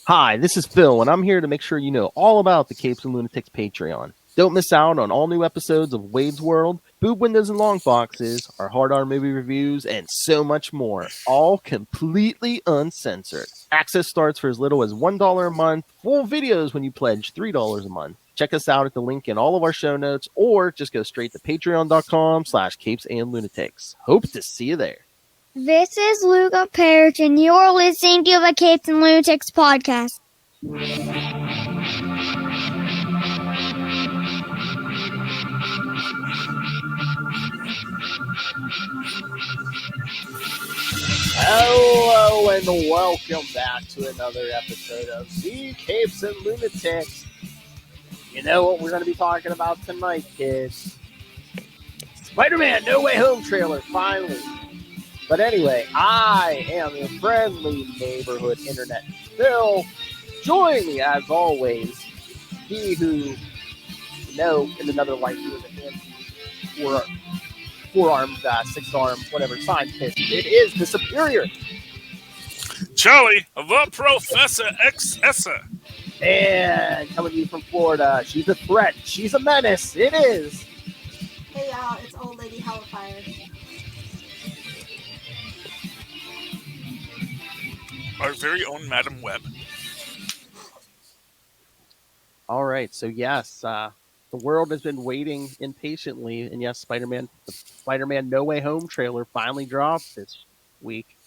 Hi, this is Phil, and I'm here to make sure you know all about the Capes and Lunatics Patreon. Don't miss out on all new episodes of Wade's World, Boob Windows and Long Boxes, our Hard R movie reviews, and so much more, all completely uncensored. Access starts for as little as $1 a month, full videos when you pledge $3 a month. Check us out at the link in all of our show notes, or just go straight to patreon.com/capesandlunatics. Hope to see you there. This is Luca Parrish, and you're listening to the Capes and Lunatics podcast. Hello and welcome back to another episode of the Capes and Lunatics. You know what we're going to be talking about tonight, kids? Spider-Man No Way Home trailer, finally. But anyway, I am your friendly neighborhood internet Phil. Join me, as always, he who, in another life, he was a hand four-armed, six-armed, whatever, scientist. It is the Superior. Charlie, the Professor Xessa. And coming to you from Florida, she's a threat. She's a menace. It is. Hey y'all, it's Old Lady Hellfire. Our very own Madam Web. All right. So, yes, the world has been waiting impatiently. And yes, the Spider-Man No Way Home trailer finally dropped this week.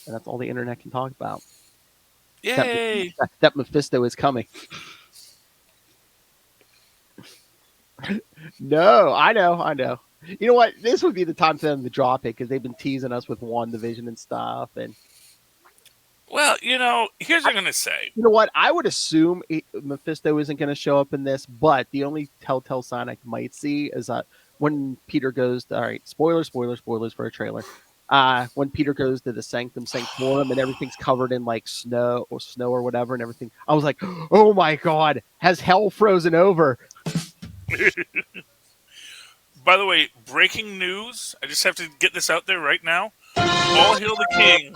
And that's all the internet can talk about. Yay! That Mephisto is coming. No, I know. You know what? This would be the time for them to drop it because they've been teasing us with WandaVision and stuff. And well, here's what I'm going to say. You know what? I would assume Mephisto isn't going to show up in this, but the only telltale sign I might see is that when Peter goes, all right, spoilers for a trailer. When Peter goes to the Sanctum Sanctorum and everything's covered in like snow or whatever and everything, I was like, oh my God, has hell frozen over? By the way, breaking news. I just have to get this out there right now. All Hail the King.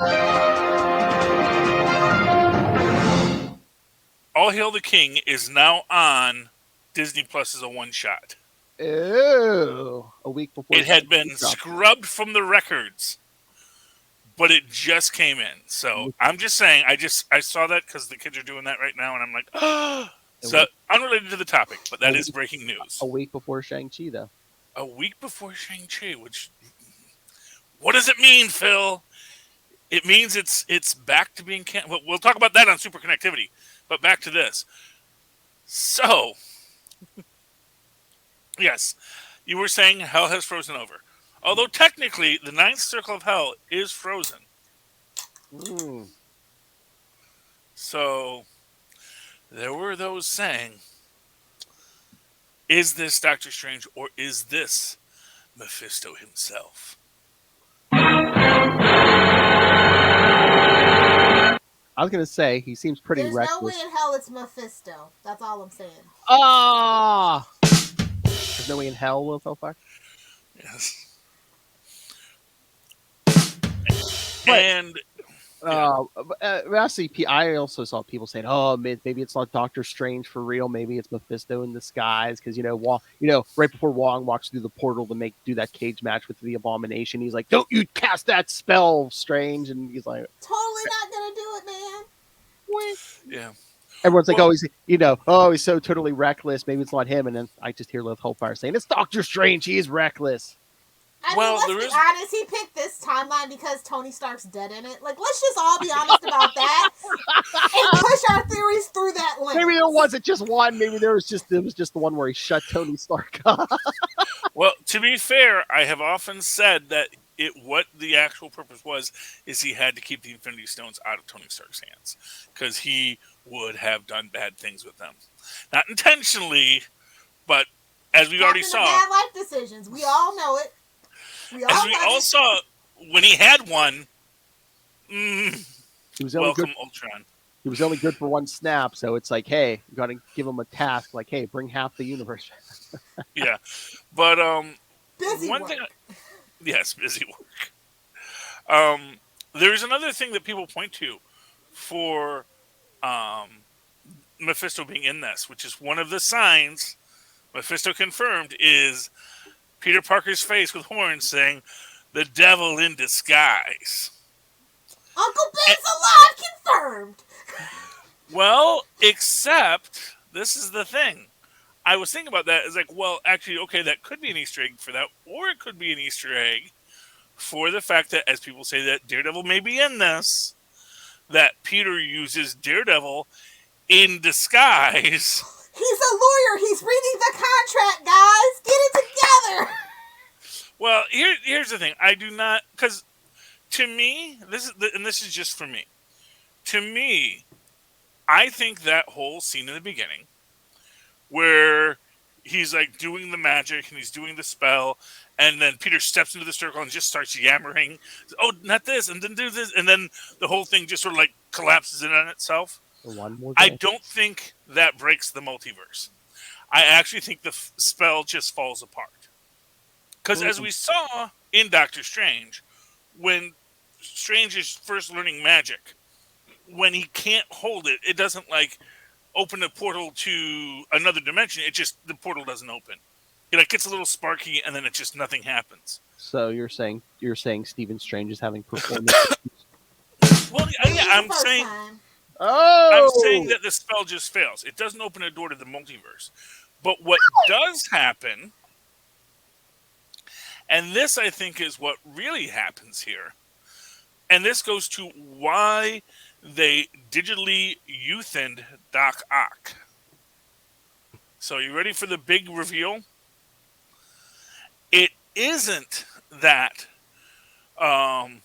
All Hail the King is now on Disney Plus as a one-shot. Ew. A week before. It had been scrubbed from the records, but it just came in. So I'm just saying, I saw that because the kids are doing that right now, and I'm like, oh. So unrelated to the topic, but that is breaking news. A week before Shang-Chi, though. A week before Shang-Chi, which, what does it mean, Phil? It means it's back to being canon. We'll talk about that on Super Connectivity, but back to this. So, yes, you were saying hell has frozen over. Although technically, the ninth circle of hell is frozen. So, there were those saying, is this Doctor Strange or is this Mephisto himself? I was going to say, he seems pretty reckless. There's no way in hell it's Mephisto. That's all I'm saying. Ah! There's no way in hell, Will Hellfire? Yes. And I also saw people saying, "Oh, maybe it's not Doctor Strange for real. Maybe it's Mephisto in disguise." Because right before Wong walks through the portal to do that cage match with the Abomination, he's like, "Don't you cast that spell, Strange!" And he's like, "Totally not gonna do it, man." What? Yeah. Everyone's like, he's so totally reckless. Maybe it's not him. And then I just hear Lil Hellfire saying, "It's Doctor Strange. He's reckless." I mean, let's be honest, he picked this timeline because Tony Stark's dead in it. Like, let's just all be honest about that and push our theories through that lens. Maybe there wasn't just one. Maybe it was just the one where he shut Tony Stark up. Well, to be fair, I have often said that what the actual purpose was is he had to keep the Infinity Stones out of Tony Stark's hands because he would have done bad things with them. Not intentionally, but as we already saw. Bad life decisions. We all know it. We all saw when he had one. He was welcome, Ultron. He was only good for one snap, so it's like, hey, you got to give him a task. Like, hey, bring half the universe. Yeah, but busy one work. thing. Yes, busy work. There's another thing that people point to for Mephisto being in this, which is one of the signs Mephisto confirmed is Peter Parker's face with horns saying, "The devil in disguise." Uncle Ben's alive, confirmed. Well, except this is the thing. I was thinking about that. It's like, well, actually, okay, that could be an Easter egg for that, or it could be an Easter egg for the fact that, as people say, that Daredevil may be in this, that Peter uses Daredevil in disguise. He's a lawyer. He's reading the contract, guys. Get it together. Well, here's the thing. I do not, because to me, this is just for me. To me, I think that whole scene in the beginning, where he's like doing the magic and he's doing the spell, and then Peter steps into the circle and just starts yammering, "Oh, not this," and then do this, and then the whole thing just sort of like collapses in on itself. One more I day. don't think that breaks the multiverse. I actually think the spell just falls apart. Because as we saw in Doctor Strange, when Strange is first learning magic, when he can't hold it, it doesn't like open a portal to another dimension. It just, the portal doesn't open. It like gets a little sparky, and then it just nothing happens. So you're saying Stephen Strange is having performance? Well, yeah, I'm saying that the spell just fails. It doesn't open a door to the multiverse. But what does happen, and this I think is what really happens here, and this goes to why they digitally youthened Doc Ock. So you ready for the big reveal? It isn't that Doctor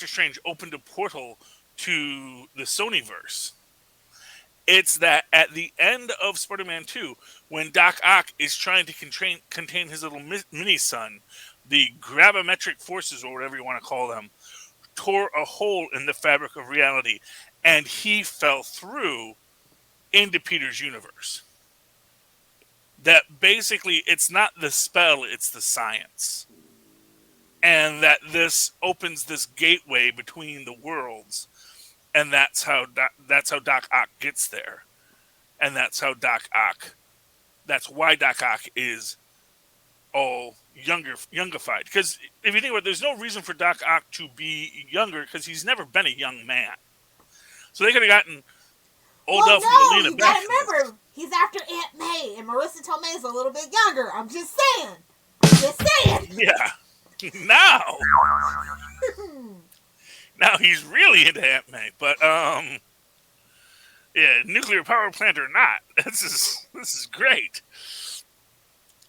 Strange opened a portal to the Sonyverse. It's that at the end of Spider-Man 2, when Doc Ock is trying to contain his little mini-son, the gravimetric forces, or whatever you want to call them, tore a hole in the fabric of reality, and he fell through into Peter's universe. That basically, it's not the spell, it's the science. And that this opens this gateway between the worlds. And that's how Doc Ock gets there. And that's why Doc Ock is all youngified. Because if you think about it, there's no reason for Doc Ock to be younger, because he's never been a young man. So they could have gotten old elf Melina you back. gotta remember, he's after Aunt May, and Marissa Tomei's a little bit younger. I'm just saying. Yeah. Now he's really into Aunt May. But yeah, nuclear power plant or not, this is great.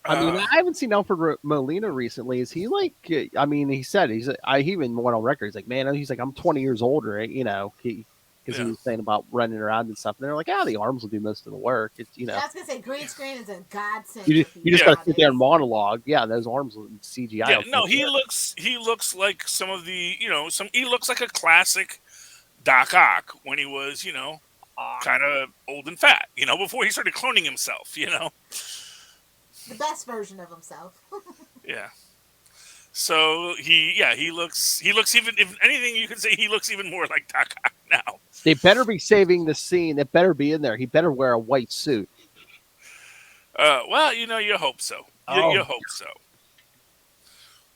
I mean, I haven't seen Alfred Molina recently. Is he like? I mean, he said he even went on record. He's like, man, he's like, I'm 20 years older, right? You know, because he was saying about running around and stuff. And they're like, the arms will do most of the work. It's I was gonna say, green screen is a godsend. You just gotta sit there and monologue. Yeah, those arms will CGI. Yeah, no, he looks like some of the he looks like a classic Doc Ock when he was kind of old and fat, before he started cloning himself, The best version of himself. Yeah. So he looks even, if anything, you could say he looks even more like Doc Ock now. They better be saving the scene. It better be in there. He better wear a white suit. Well, you hope so. You hope so.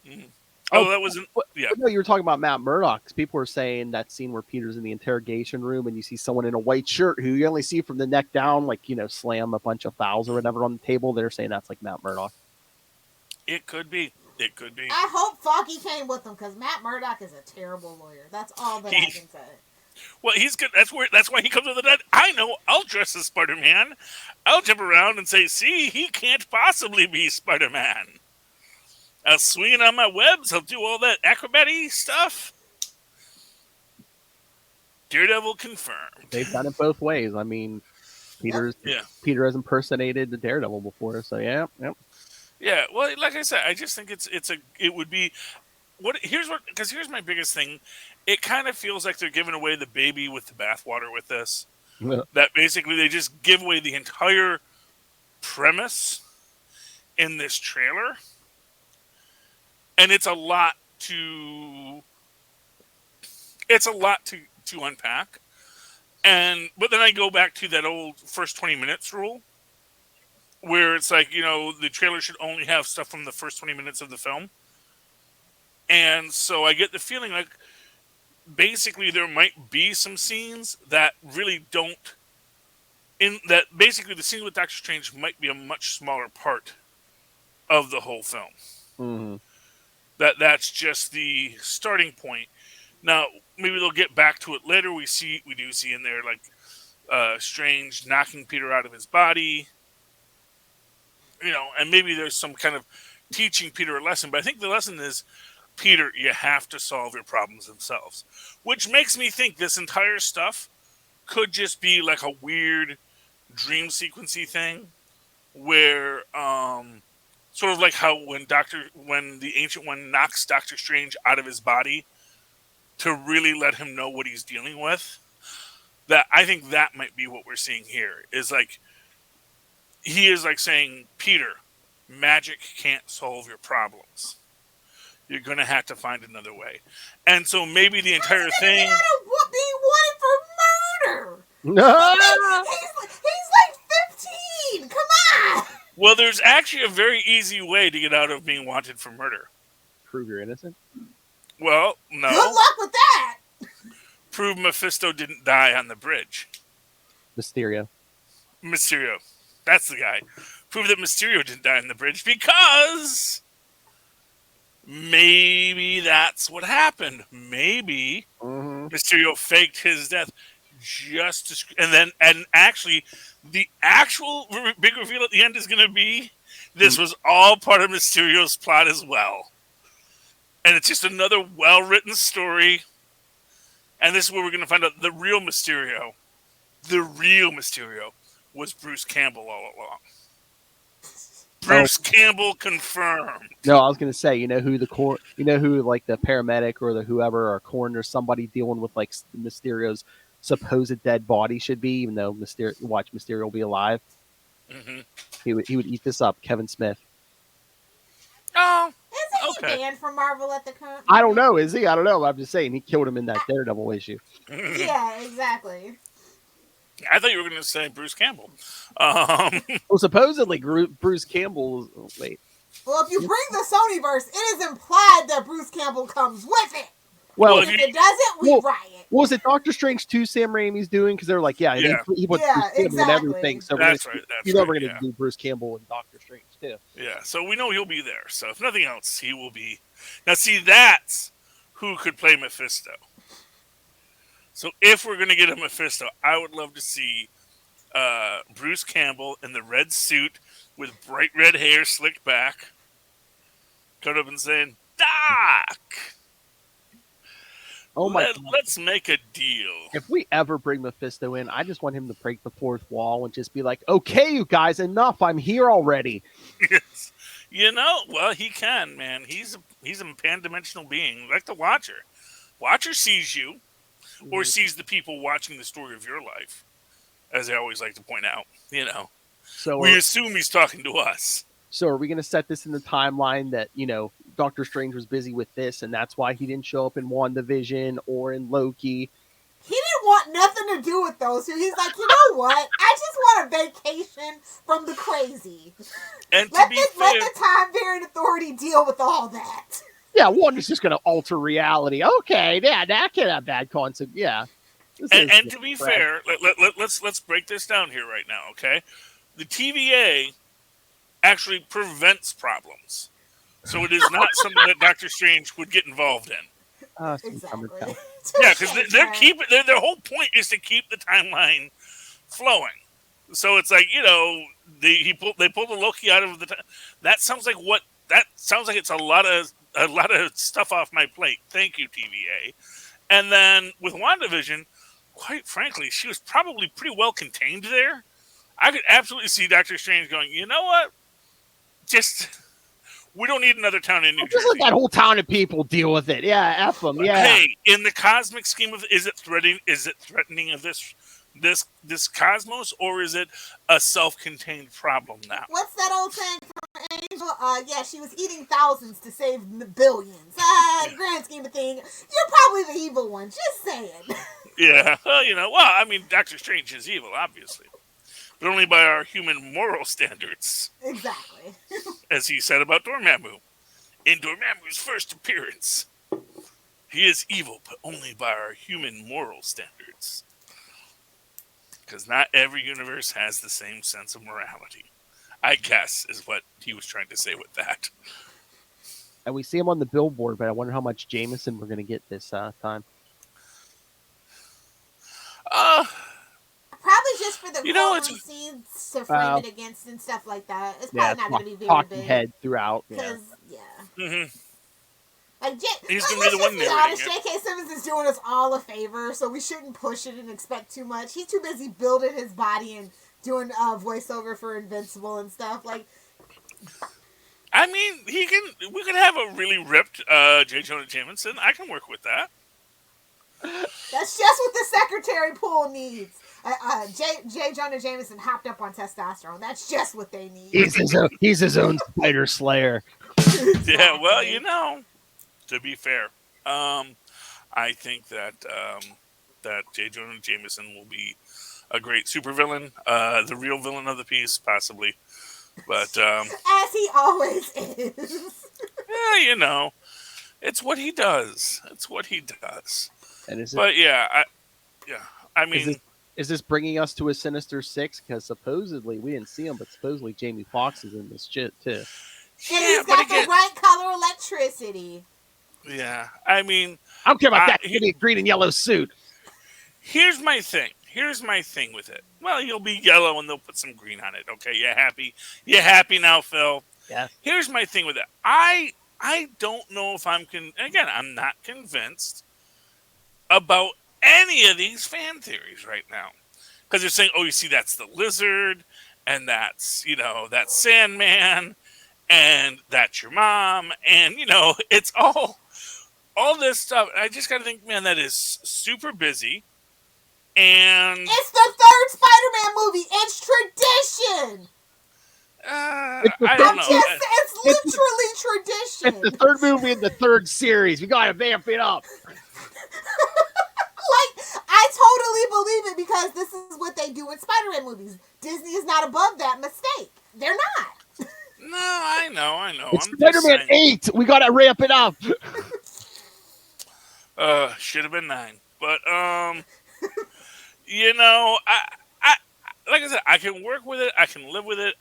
Mm. Oh, that wasn't. Yeah. No, you were talking about Matt Murdock. People were saying that scene where Peter's in the interrogation room and you see someone in a white shirt who you only see from the neck down, like, slam a bunch of files or whatever on the table. They're saying that's like Matt Murdock. It could be. It could be. I hope Foggy came with him, because Matt Murdock is a terrible lawyer. That's all that I can say. Well, he's good. That's why he comes with the dead. I know. I'll dress as Spider-Man. I'll jump around and say, "See, he can't possibly be Spider-Man." I'll swing it on my webs. I'll do all that acrobatic stuff. Daredevil confirmed. They've done it both ways. I mean, Peter has impersonated the Daredevil before, so yeah. Yeah, well, like I said, I just think it would be here's my biggest thing. It kind of feels like they're giving away the baby with the bathwater with this. Yeah. That basically they just give away the entire premise in this trailer. And it's a lot to unpack. But then I go back to that old first 20 minutes rule, where it's like, the trailer should only have stuff from the first 20 minutes of the film. And so I get the feeling like basically there might be some scenes that really don't, that basically the scene with Doctor Strange might be a much smaller part of the whole film. Mm-hmm. That's just the starting point. Now, maybe they'll get back to it later. We do see in there like Strange knocking Peter out of his body, and maybe there's some kind of teaching Peter a lesson. But I think the lesson is, Peter, you have to solve your problems themselves, which makes me think this entire stuff could just be like a weird dream sequency thing, where sort of like how when the Ancient One knocks Doctor Strange out of his body to really let him know what he's dealing with. That I think that might be what we're seeing here. Is like he is like saying, Peter, magic can't solve your problems. You're going to have to find another way. And so maybe the entire thing... being wanted for murder! No! He's like 15! Come on! Well, there's actually a very easy way to get out of being wanted for murder. Prove you're innocent? Well, no. Good luck with that! Prove Mephisto didn't die on the bridge. Mysterio. That's the guy. Prove that Mysterio didn't die on the bridge, because... maybe that's what happened. Maybe Mysterio faked his death just to, and actually the actual big reveal at the end is going to be this was all part of Mysterio's plot as well. And it's just another well-written story. And this is where we're going to find out the real Mysterio. The real Mysterio was Bruce Campbell all along. Bruce Campbell confirmed. No, I was going to say, who like the paramedic or the whoever or coroner, somebody dealing with like Mysterio's supposed dead body should be, even though Mysterio will be alive. Mm-hmm. He would eat this up, Kevin Smith. Oh, isn't he banned from Marvel at the current? I don't know. Is he? I don't know. I'm just saying he killed him in that Daredevil issue. Yeah, exactly. I thought you were going to say Bruce Campbell. Well, supposedly Bruce Campbell. Wait. Well, if you bring the Sonyverse, it is implied that Bruce Campbell comes with it. Well, if it doesn't, we riot. Was it Doctor Strange 2 Sam Raimi's doing? Because they're like, he put Bruce Campbell and everything. So that's right. You're never going to do Bruce Campbell and Doctor Strange too. Yeah, so we know he'll be there. So if nothing else, he will be. Now, see, that's who could play Mephisto. So if we're going to get a Mephisto, I would love to see Bruce Campbell in the red suit with bright red hair slicked back, coming up and saying, Doc! Oh my God. Let's make a deal. If we ever bring Mephisto in, I just want him to break the fourth wall and just be like, okay, you guys, enough. I'm here already. Yes. Well, he can, man. He's a pan-dimensional being, like the Watcher. Watcher sees you, or sees the people watching the story of your life, as I always like to point out. So we assume he's talking to us. So are we going to set this in the timeline that, Doctor Strange was busy with this, and that's why he didn't show up in WandaVision or in Loki? He didn't want nothing to do with those two. He's like, you know what? I just want a vacation from the crazy. And let the Time-Variant Authority deal with all that. Yeah, Wanda's just going to alter reality. Okay, yeah, that can have bad concept. Yeah. And to be fair, let's break this down here right now, okay? The TVA actually prevents problems. So it is not something that Doctor Strange would get involved in. Exactly. Yeah, because their whole point is to keep the timeline flowing. So it's like, they pulled the Loki out of the. That sounds like it's a lot of stuff off my plate. Thank you, TVA. And then with WandaVision, quite frankly, she was probably pretty well contained there. I could absolutely see Doctor Strange going, you know what? We don't need another town in New Jersey. Just let that whole town of people deal with it. Yeah, F them. Yeah. Hey, in the cosmic scheme of, is it threatening of this cosmos, or is it a self-contained problem now? What's that old saying from Angel, yeah, she was eating thousands to save billions. Grand scheme of thing, you're probably the evil one. Just saying. Yeah, well, Doctor Strange is evil, obviously, but only by our human moral standards, Exactly. as he said about Dormammu in Dormammu's first appearance. He is evil, but only by our human moral standards. Because not every universe has the same sense of morality, I guess, is what he was trying to say with that. And we see him on the billboard, but I wonder how much Jameson we're going to get this time. Probably just for the courtroom scenes to frame it against and stuff like that. It's probably not going to be very talking big. head throughout. Because, Mm-hmm. Like, he's going to be the one narrating honest, J.K. Simmons is doing us all a favor, so we shouldn't push it and expect too much. He's too busy building his body and doing voiceover for Invincible and stuff. Like, we can have a really ripped J. Jonah Jameson. I can work with that. That's just what the secretary pool needs. J. Jonah Jameson hopped up on testosterone. That's just what they need. He's his own spider slayer. Exactly. Yeah, well, to be fair, I think that that J. Jonah Jameson will be a great supervillain, the real villain of the piece, possibly. But as he always is. Yeah, it's what he does. It's what he does. And is this bringing us to a Sinister Six? Because supposedly we didn't see him, but supposedly Jamie Foxx is in this shit too. And he's got the right color electricity. Yeah, I don't care about that. Give me a green and yellow suit. Here's my thing with it. Well, you'll be yellow and they'll put some green on it. Okay, you happy? You happy now, Phil? Yeah. Here's my thing with it. I don't know if I'm I'm not convinced about any of these fan theories right now. Because they're saying, oh, you see, that's the lizard, and that's, that's Sandman, and that's your mom, and, it's all this stuff. I just got to think, man, that is super busy. And it's the third Spider-Man movie. It's tradition. I don't know. It's literally tradition. It's the third movie in the third series. We got to vamp it up. I totally believe it because this is what they do in Spider-Man movies. Disney is not above that mistake. They're not. No, I know. It's Spider-Man 8. We got to ramp it up. Should have been 9. But, I like I said, I can work with it. I can live with it.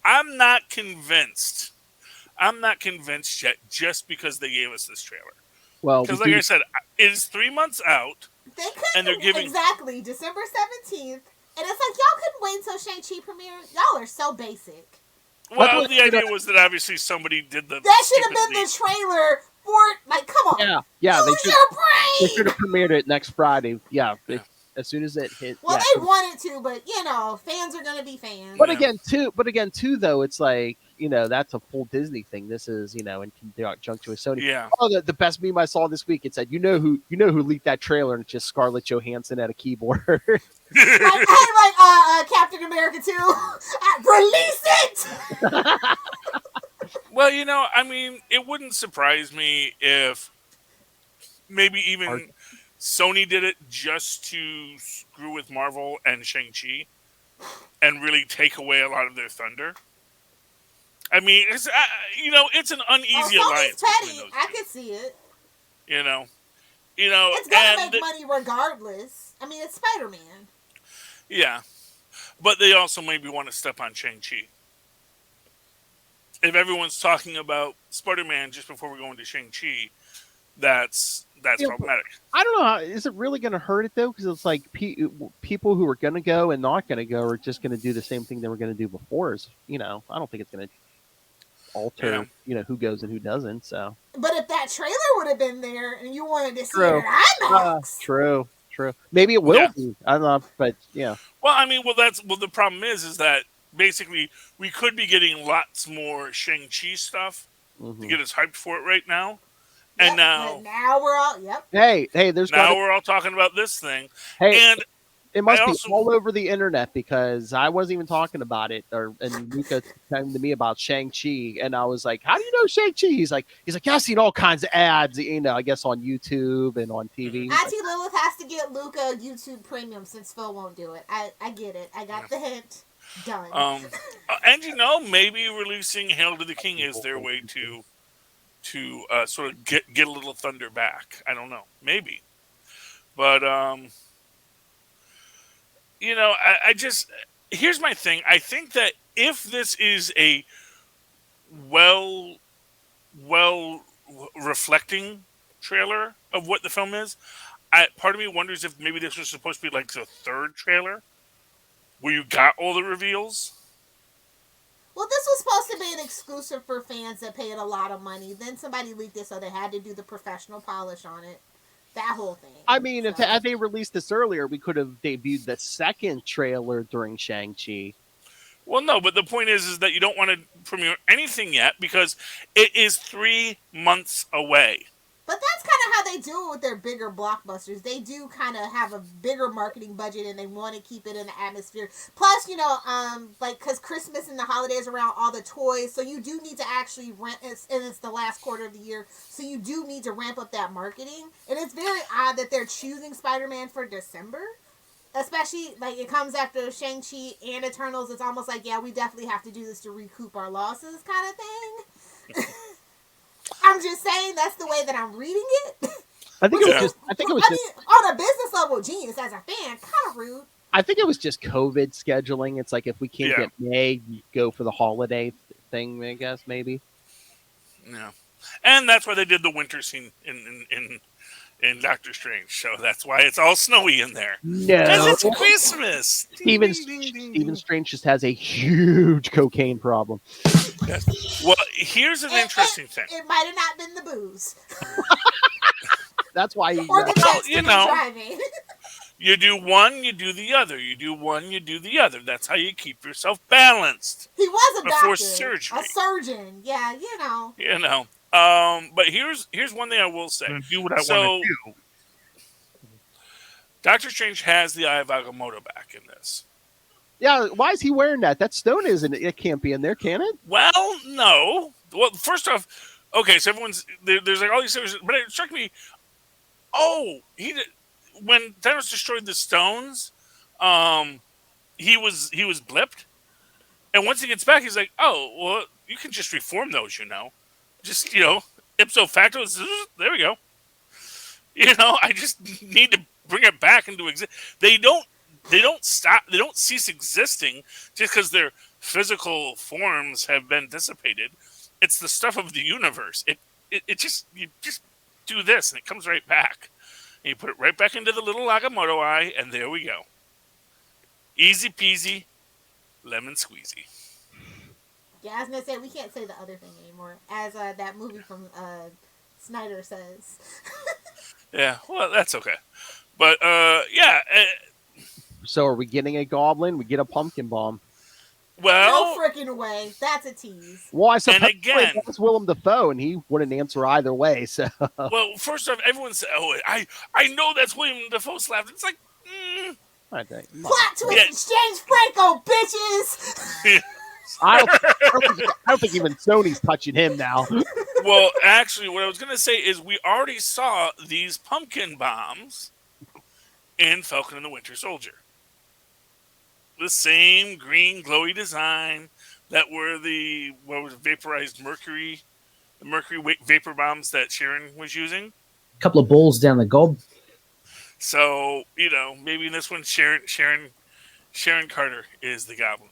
I'm not convinced. I'm not convinced yet just because they gave us this trailer. Well, because like I said, it is 3 months out. They couldn't exactly December 17th, and it's like y'all couldn't wait until Shang-Chi premiere. Y'all are so basic. Well, the idea was that obviously somebody did the. That should have been the trailer for come on. Yeah. Use your brain. They should have premiered it next Friday. Yeah. As soon as it hit. Well, they wanted to, but fans are gonna be fans. But again, too, though, it's like that's a full Disney thing. This is in conjunction with Sony. Yeah. Oh, the best meme I saw this week. It said, who leaked that trailer, and it's just Scarlett Johansson at a keyboard. like Captain America 2. Release it. Well, it wouldn't surprise me if maybe even Sony did it just to screw with Marvel and Shang-Chi and really take away a lot of their thunder. It's it's an uneasy alliance. Petty. I could see it. It's gonna make money regardless. It's Spider-Man. Yeah, but they also maybe want to step on Shang-Chi. If everyone's talking about Spider-Man just before we go into Shang-Chi, that's problematic. I don't know. Is it really going to hurt it though? Because it's like people who are going to go and not going to go are just going to do the same thing they were going to do before. I don't think it's going to alter who goes and who doesn't. So, but if that trailer would have been there and you wanted to see it at IMAX, true. Maybe it will be. I don't know, but yeah. Well, the problem is that basically we could be getting lots more Shang-Chi stuff to get us hyped for it right now. And now we're all Hey, we're all talking about this thing. Hey, and It must be also all over the internet because I wasn't even talking about it. And Luca came to me about Shang-Chi, and I was like, "How do you know Shang-Chi?" He's like, "Yeah, I've seen all kinds of ads, I guess on YouTube and on TV." He's like, Auntie Lilith has to get Luca YouTube Premium since Phil won't do it. I get it. I got the hint. Done. and maybe releasing Hail to the King is their way to sort of get a little thunder back. I don't know, maybe, but I just here's my thing. I think that if this is a well well reflecting trailer of what the film is, part of me wonders if maybe this was supposed to be like the third trailer where you got all the reveals. Well, this was supposed to be an exclusive for fans that paid a lot of money. Then somebody leaked it, so they had to do the professional polish on it. That whole thing. I mean, if had they released this earlier, we could have debuted the second trailer during Shang-Chi. Well, no, but the point is that you don't want to premiere anything yet because it is 3 months away. But that's kind of how they do it with their bigger blockbusters. They do kind of have a bigger marketing budget and they want to keep it in the atmosphere. Plus, because Christmas and the holidays around all the toys, so you do need to actually and it's the last quarter of the year, so you do need to ramp up that marketing. And it's very odd that they're choosing Spider-Man for December. Especially, it comes after Shang-Chi and Eternals. It's almost like, yeah, we definitely have to do this to recoup our losses kind of thing. I'm just saying that's the way that I'm reading it. I think it was on a business level, genius. As a fan, kind of rude. I think it was just COVID scheduling. It's like if we can't get May, you go for the holiday thing. I guess maybe. Yeah, and that's why they did the winter scene in Doctor Strange. So that's why it's all snowy in there. No, because it's Christmas. Stephen Strange just has a huge cocaine problem. Yes. Well, here's an interesting thing. It might have not been the booze. That's why or the driving. You do one, you do the other. You do one, you do the other. That's how you keep yourself balanced. He was a before doctor, surgery. a surgeon. Yeah, But here's one thing I will say. Do what I want to do. Doctor Strange has the Eye of Agamotto back in this. Yeah, why is he wearing that? That stone isn't. It can't be in there, can it? Well, no. Well, first off, okay, so there's like all these things, but it struck me. Oh, when Thanos destroyed the stones, he was blipped, and once he gets back, he's like, oh, well, you can just reform those, just ipso facto. There we go. I just need to bring it back into existence. They don't stop. They don't cease existing just because their physical forms have been dissipated. It's the stuff of the universe. You just do this and it comes right back. And you put it right back into the little Agamotto eye, and there we go. Easy peasy, lemon squeezy. Yeah, I was gonna say we can't say the other thing anymore, as that movie from Snyder says. Yeah, well, that's okay. But yeah. So are we getting a goblin? We get a pumpkin bomb. Well, no freaking way. That's a tease. Well, I suppose and again, it was Willem Dafoe, and he wouldn't answer either way. So, well, first off, everyone said, "Oh, I know that's Willem Dafoe slapped." It's like, I think plot twist, exchange Franco, bitches. I don't think even Sony's touching him now. Well, actually, what I was going to say is we already saw these pumpkin bombs in Falcon and the Winter Soldier. The same green glowy design that were the vaporized mercury, the mercury vapor bombs that Sharon was using. A couple of balls down the gob. So maybe in this one, Sharon Carter is the Goblin.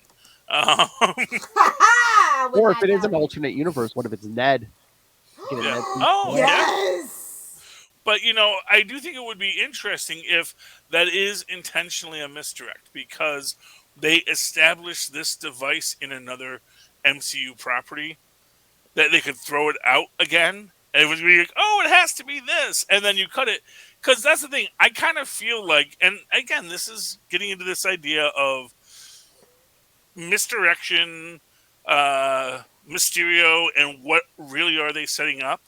Or if it is an alternate universe, what if it's Ned? Yeah. Ned Oh, yes. But I do think it would be interesting if that is intentionally a misdirect because they established this device in another MCU property that they could throw it out again, and it would be like, oh, it has to be this, and then you cut it. Because that's the thing. I kind of feel like, and again, this is getting into this idea of misdirection, Mysterio, and what really are they setting up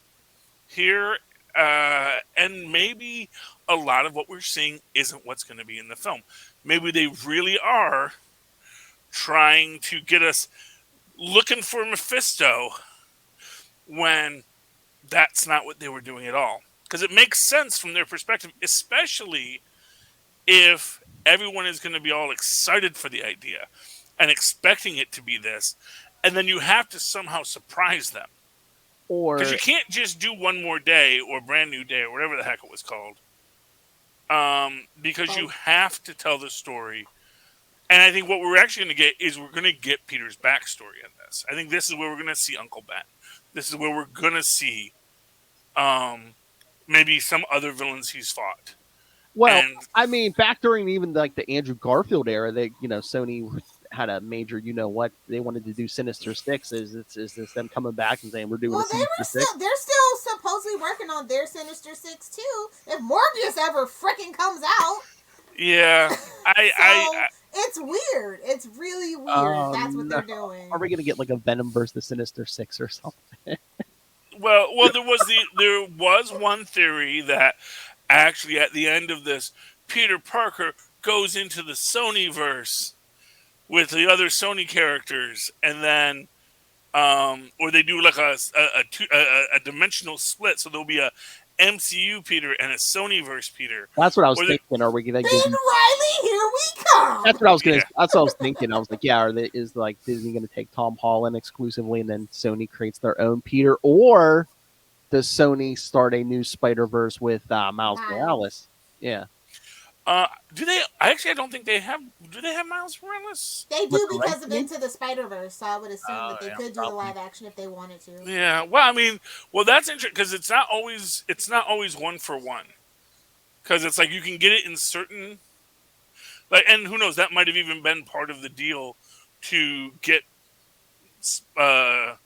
here? and maybe a lot of what we're seeing isn't what's going to be in the film. Maybe they really are trying to get us looking for Mephisto when that's not what they were doing at all. Because it makes sense from their perspective, especially if everyone is going to be all excited for the idea and expecting it to be this, and then you have to somehow surprise them. Or Because you can't just do One More Day or Brand New Day or whatever the heck it was called. Because you have to tell the story. And I think what we're actually going to get is we're going to get Peter's backstory in this. I think this is where we're going to see Uncle Ben. This is where we're going to see maybe some other villains he's fought. well, And I mean, back during even like the Andrew Garfield era, they Sony had a major they wanted to do Sinister Six. Is this them coming back and saying we're doing a Sinister Six? They're still supposedly working on their Sinister Six too. If Morbius ever freaking comes out, yeah, it's weird. It's really weird. That's what they're doing. Are we gonna get like a Venom versus the Sinister Six or something? well, there was one theory that actually at the end of this, Peter Parker goes into the Sonyverse with the other Sony characters, and then, or they do like a dimensional split, so there'll be a MCU Peter and a Sonyverse Peter. That's what I was thinking. Are we gonna Ben Reilly, here we come. That's what I was gonna. Yeah. That's what I was thinking. I was like, yeah, is like Disney gonna take Tom Holland exclusively, and then Sony creates their own Peter, or does Sony start a new Spider-Verse with Miles Morales? Yeah. Do they? I don't think they have. Do they have Miles Morales? They do because of Into the Spider-Verse, so I would assume that they could do the live action if they wanted to. Yeah. Well, I mean, that's interesting because it's not always 1-for-1. Because it's like you can get it in certain, like, and who knows, that might have even been part of the deal to get Tom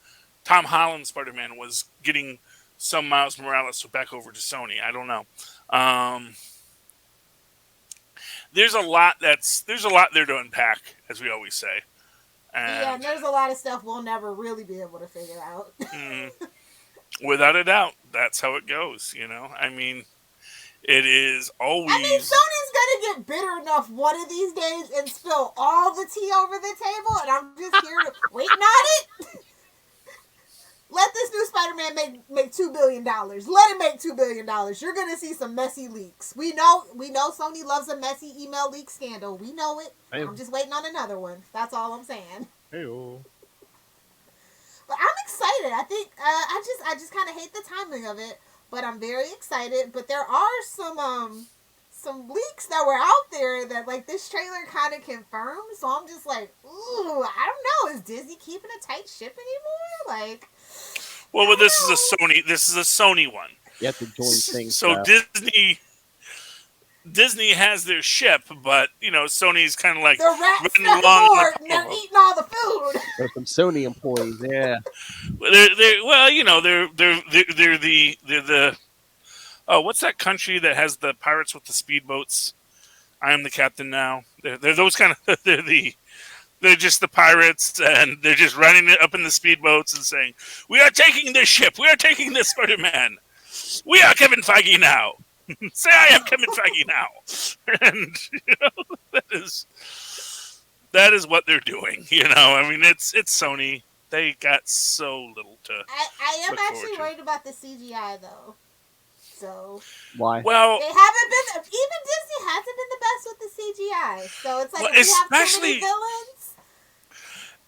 Holland Spider-Man was getting some Miles Morales back over to Sony. I don't know. There's a lot there to unpack, as we always say. And there's a lot of stuff we'll never really be able to figure out. Without a doubt, that's how it goes. I mean, it is always. I mean, Sony's gonna get bitter enough one of these days and spill all the tea over the table, and I'm just here waiting on it. Let this new Spider-Man make $2 billion. Let it make $2 billion. You're gonna see some messy leaks. We know Sony loves a messy email leak scandal. We know it. Hey. I'm just waiting on another one. That's all I'm saying. Hey-o. But I'm excited. I think I just kind of hate the timing of it, but I'm very excited. But there are some leaks that were out there that like this trailer kind of confirms. So I'm just like, ooh, I don't know. Is Disney keeping a tight ship anymore? Like. Well, but this is a Sony one. You have to join things. So Disney has their ship, but Sony's kind of like the rats stuck aboard and they're eating all the food. There's some Sony employees, yeah. They're the what's that country that has the pirates with the speedboats? I am the captain now. They're those kind of They're just the pirates, and they're just running it up in the speedboats and saying, "We are taking this ship. We are taking this Spider-Man. We are Kevin Feige now. Say I am Kevin Feige now." And that is what they're doing. I mean, it's Sony. They got so little to. I am actually worried about the CGI though. So why? Well, they haven't been. Even Disney hasn't been the best with the CGI. So it's like we have too many villains.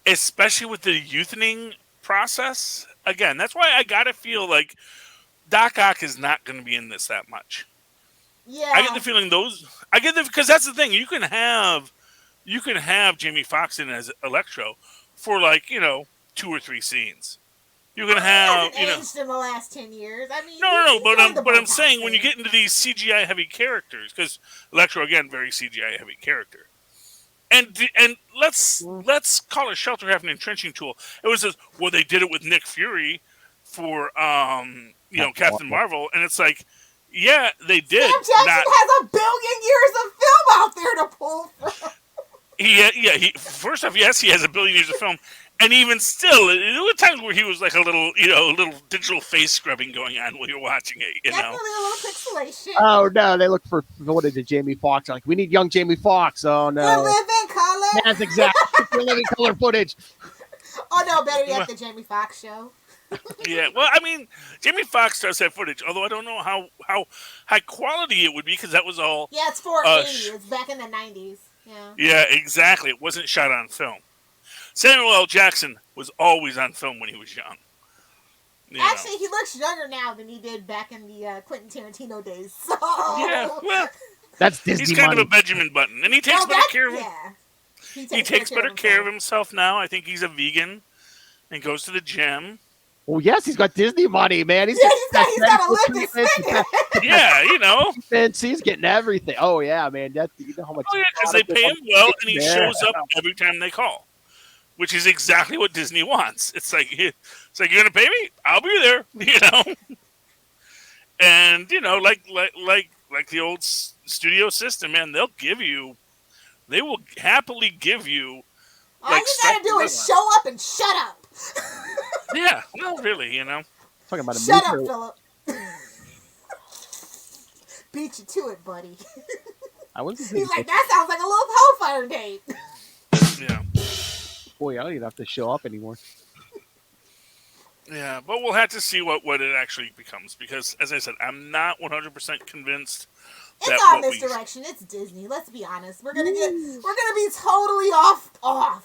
Especially with the youthening process. Again, that's why I gotta feel like Doc Ock is not going to be in this that much. Yeah, I get the feeling because that's the thing. You can have Jamie Foxx in as Electro for 2 or 3 scenes. You can have aged in the last 10 years. I mean, no. But I'm saying when you get into these CGI heavy characters, because Electro again very CGI heavy character. And let's call it shelter half an entrenching tool. It was they did it with Nick Fury for Captain Marvel, and it's like, yeah, they did. Sam Jackson has 1 billion years of film out there to pull from. First off, yes, he has 1 billion years of film, And even still, there were times where he was like a little digital face scrubbing going on while you're watching it. Definitely a little pixelation. Oh no, they look for what is it, Jamie Foxx? Like, we need young Jamie Foxx. Oh no, We're living color. that's exactly we're living color footage. Oh no, better yet, the Jamie Foxx show. Yeah, well, I mean, Jamie Foxx does have footage, although I don't know how high quality it would be because that was all. Yeah, it's 480. It's back in the 90s. Yeah. Yeah, exactly. It wasn't shot on film. Samuel L. Jackson was always on film when he was young. Actually, he looks younger now than he did back in the Quentin Tarantino days. So yeah, well, that's Disney. He's kind money. of a Benjamin Button, and he takes better care of him. Yeah. He takes better care of himself now. I think he's a vegan and goes to the gym. Well, yes, he's got Disney money, man. He's got Olympic spending. Yeah, you know. He's getting everything. Oh yeah, man. You know how much? Oh yeah, because they pay him well, and he shows up every time they call, which is exactly what Disney wants. It's like you're gonna pay me, I'll be there, you know. And you know, like the old studio system, man, they will happily give you. All you gotta do is show up and shut up. Yeah, no, really, you know. Talking about Shut up, Philip. Beat you to it, buddy. He's like, that sounds like a little Hellfire date. Yeah. Boy, I don't even have to show up anymore. Yeah, but we'll have to see what it actually becomes because, as I said, I'm not 100% convinced. It's our misdirection. It's Disney. Let's be honest. We're gonna be totally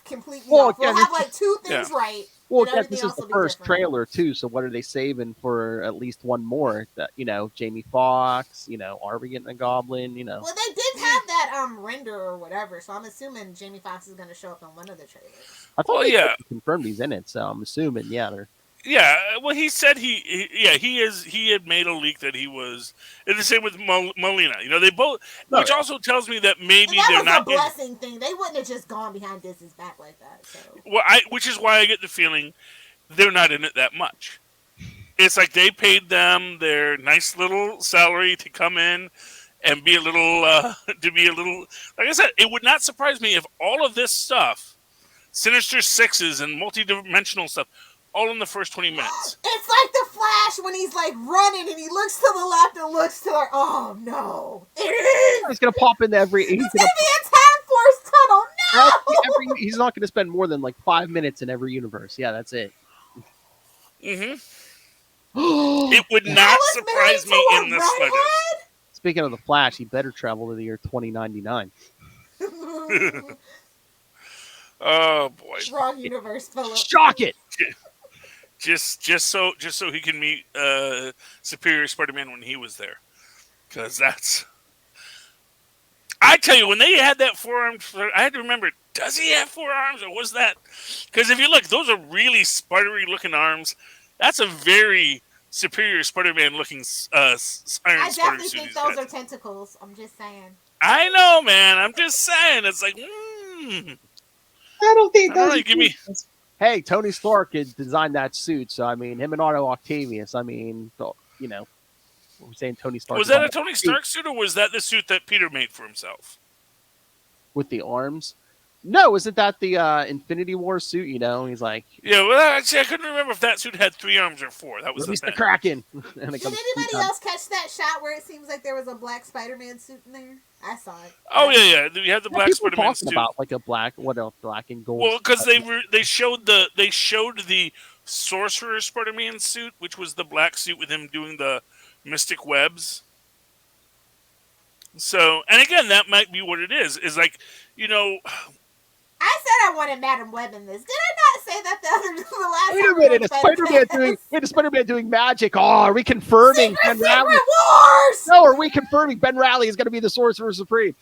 completely off. We'll have like two things right. Well, yeah, this is the first trailer too. So what are they saving for? At least one more. That Jamie Foxx. Are we getting a Goblin? Well, they did have that render or whatever. So I'm assuming Jamie Foxx is going to show up in one of the trailers. I thought they confirmed he's in it. So I'm assuming they're. Yeah, well, he said he had made a leak that he was. It's the same with Molina. They both, which also tells me that maybe they're not. That was a blessing thing. They wouldn't have just gone behind Disney's back like that. So. Well, which is why I get the feeling they're not in it that much. It's like they paid them their nice little salary to come in and be a little, Like I said, it would not surprise me if all of this stuff, Sinister Sixes and multi-dimensional stuff. All in the first 20 minutes. It's like the Flash when he's like running and he looks to the left and looks to the oh no. It is. He's gonna pop into every. It's gonna be a Time Force tunnel. No. He's not gonna spend more than like 5 minutes in every universe. Yeah, that's it. Mm-hmm. It would not surprise me in the slightest. Speaking of the Flash, he better travel to the year 2099. Oh boy! Wrong universe, Philip. Shock it. Just so he can meet Superior Spider-Man when he was there, because that's. I tell you, when they had that forearm, I had to remember: does he have 4 arms, or was that? Because if you look, those are really spidery-looking arms. That's a very Superior Spider-Man looking Iron Spider I definitely suit. think those are tentacles. I'm just saying. I know, man. I'm just saying. It's like, I don't think those. Give me. Hey, Tony Stark had designed that suit, so I mean, him and Otto Octavius. I mean, we're saying Tony Stark. Was that a Tony Stark suit, or was that the suit that Peter made for himself? With the arms? No, isn't that the Infinity War suit? He's like. Yeah, well, actually, I couldn't remember if that suit had 3 arms or 4. That was the Kraken. Did anybody else catch that shot where it seems like there was a black Spider-Man suit in there? I saw it. Oh yeah. We had the black Spider-Man suit. About like a black, black and gold. Well, because they showed the Sorcerer Spider-Man suit, which was the black suit with him doing the mystic webs. So, and again, that might be what it is. Is like, I said I wanted Madam Web in this. Did I not say that the last Wait a minute, a Spider-Man doing magic. Oh, are we confirming Ben Reilly? Wars! No, are we confirming Ben Reilly is going to be the Sorcerer Supreme?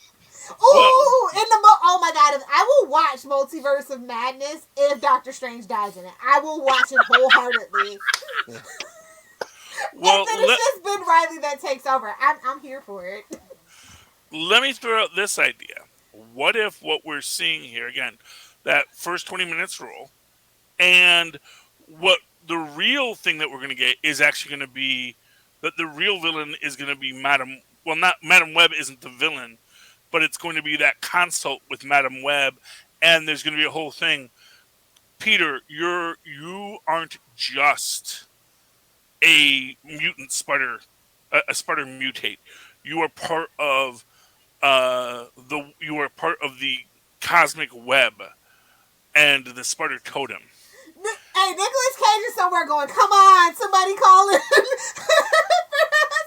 Oh, oh my God! I will watch Multiverse of Madness if Doctor Strange dies in it. I will watch it wholeheartedly. Well, and then it's just Ben Reilly that takes over. I'm here for it. Let me throw out this idea. What if what we're seeing here, again, that first 20 minutes rule, and what the real thing that we're going to get is actually going to be that the real villain is going to be Madam Web isn't the villain, but it's going to be that consult with Madam Web, and there's going to be a whole thing. Peter, you aren't just a mutant spider, a spider mutate. You are part of you are part of the cosmic web and the spider totem. Hey, Nicolas Cage is somewhere going, come on, somebody call him.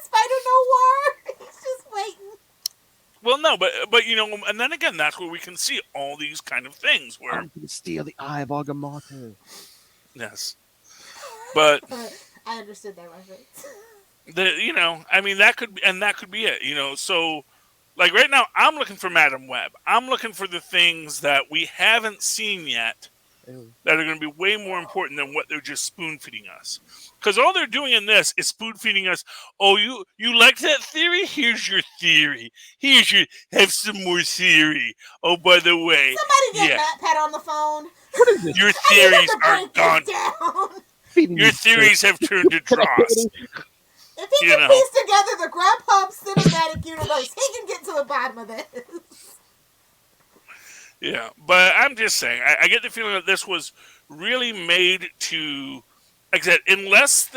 Spider Noir. He's just waiting. Well, no, but and then again, that's where we can see all these kind of things. Where I'm going to steal the eye of Agamotto. Yes, but I understood that reference. that could be it. So like right now, I'm looking for Madam Web. I'm looking for the things that we haven't seen yet that are going to be way more important than what they're just spoon feeding us. Because all they're doing in this is spoon feeding us. Oh, you like that theory? Here's your theory. Have some more theory. Oh, by the way, somebody get Matt Pat on the phone. What is this? Your theories are gone. Your theories have turned to dross. If he can piece together the Grubhub cinematic universe, he can get to the bottom of this. Yeah, but I'm just saying, I get the feeling that this was really made to, like I said, unless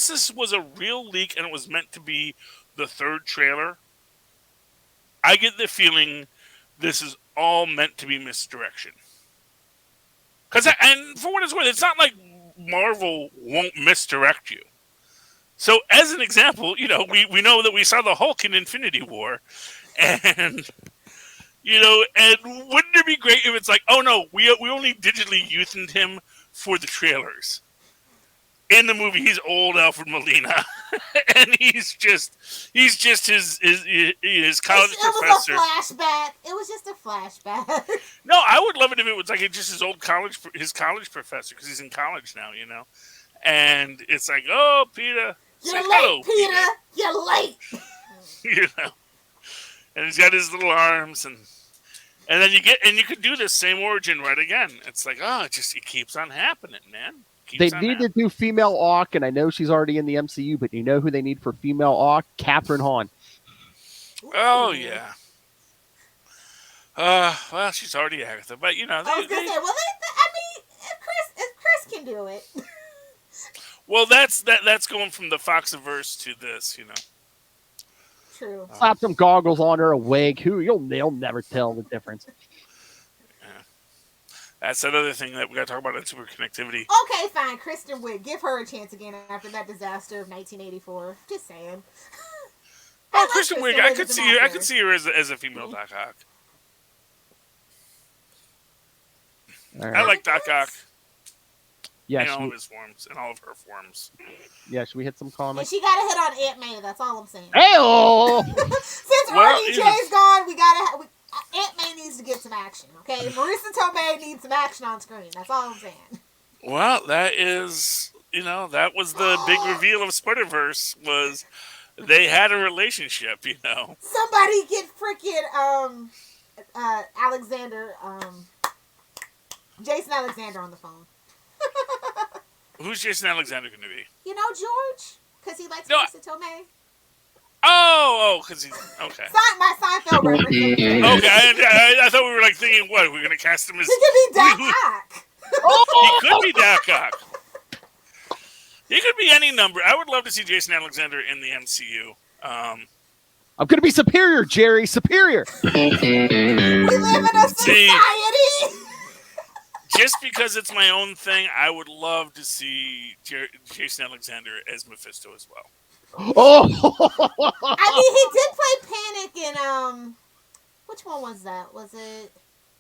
this was a real leak and it was meant to be the third trailer, I get the feeling this is all meant to be misdirection. And for what it's worth, it's not like Marvel won't misdirect you. So, as an example, we know that we saw the Hulk in Infinity War, and and wouldn't it be great if it's like, oh no, we only digitally youthened him for the trailers. In the movie, he's old Alfred Molina, and he's just his college professor. It was a flashback. It was just a flashback. No, I would love it if it was like just his college professor, because he's in college now, and it's like, oh, Peter. You're late, Peter. You're late. And he's got his little arms, and then you could do this same origin right again. It's like, oh, it keeps on happening, man. They need to do female Auk, and I know she's already in the MCU, but you know who they need for female Auk? Catherine Hahn. Oh yeah. Well, she's already Agatha, but I was gonna say, if Chris can do it. Well, that's going from the Foxiverse to this, True. Slap some goggles on her, a wig. You'll never tell the difference. Yeah. That's another thing that we got to talk about in super connectivity. Okay, fine. Kristen Wiig, give her a chance again after that disaster of 1984. Just saying. Kristen Wiig, I could see her as a female Doc Ock. Right. I like Doc Ock. Yeah, in all of his forms, in all of her forms. Yeah, should we hit some comments? And she got to hit on Aunt May. That's all I'm saying. Hey-oh! Since RDJ's gone, Aunt May needs to get some action. Okay, Marissa Tomei needs some action on screen. That's all I'm saying. Well, that is, that was the big reveal of Spider-Verse, was they had a relationship. Somebody get freaking Alexander, Jason Alexander on the phone. Who's Jason Alexander going to be? George? Because he likes Marissa Tomei. Oh, because he's... Okay. My Seinfeld reference. Okay, I thought we were thinking, what, we're going to cast him as... He could be Doc Ock. He could be Doc Ock. He could be any number. I would love to see Jason Alexander in the MCU. I'm going to be Superior, Jerry. Superior. We live in a society... Just because it's my own thing, I would love to see Jason Alexander as Mephisto as well. Oh! He did play Panic in which one was that? Was it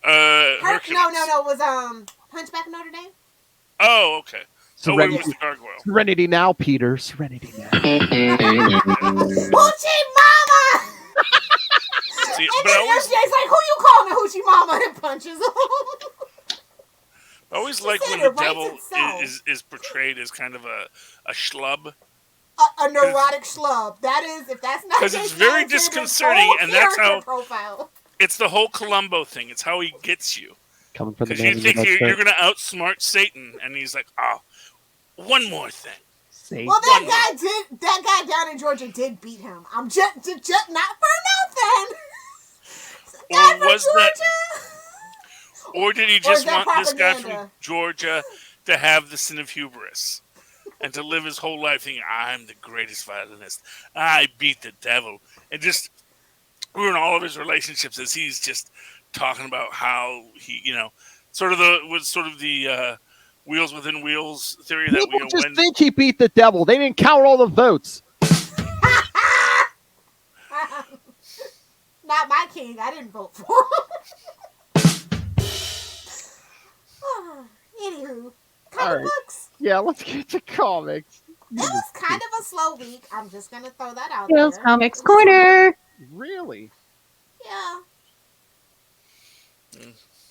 Hercules? No, it was Hunchback of Notre Dame. Oh, okay. Serenity. It was the Gargoyle. Serenity now, Peter. Serenity now. Hoochie Mama! See, and then SJ's like, who you calling a Hoochie Mama, and punches him. I always like when the devil is portrayed as kind of a schlub. A neurotic schlub. That is, if that's not... Because it's very disconcerting, and that's how... Profile. It's the whole Columbo thing. It's how he gets you. Coming from the man. Because you think you're going to outsmart Satan, and he's like, oh, one more thing. Satan. Well, that guy down in Georgia did beat him. I'm just not for nothing. Or was Georgia. Or did he Or just is that want this guy from propaganda? Georgia to have the sin of hubris and to live his whole life thinking, I'm the greatest violinist. I beat the devil. And just ruin all of his relationships as he's just talking about how he, sort of the wheels within wheels theory that People just when think he beat the devil. They didn't count all the votes. Not my king. I didn't vote for him. Anywho, comic books. Yeah, let's get to comics. It was kind of a slow week. I'm just gonna throw that out there. Feels Comics Corner. Really? Yeah.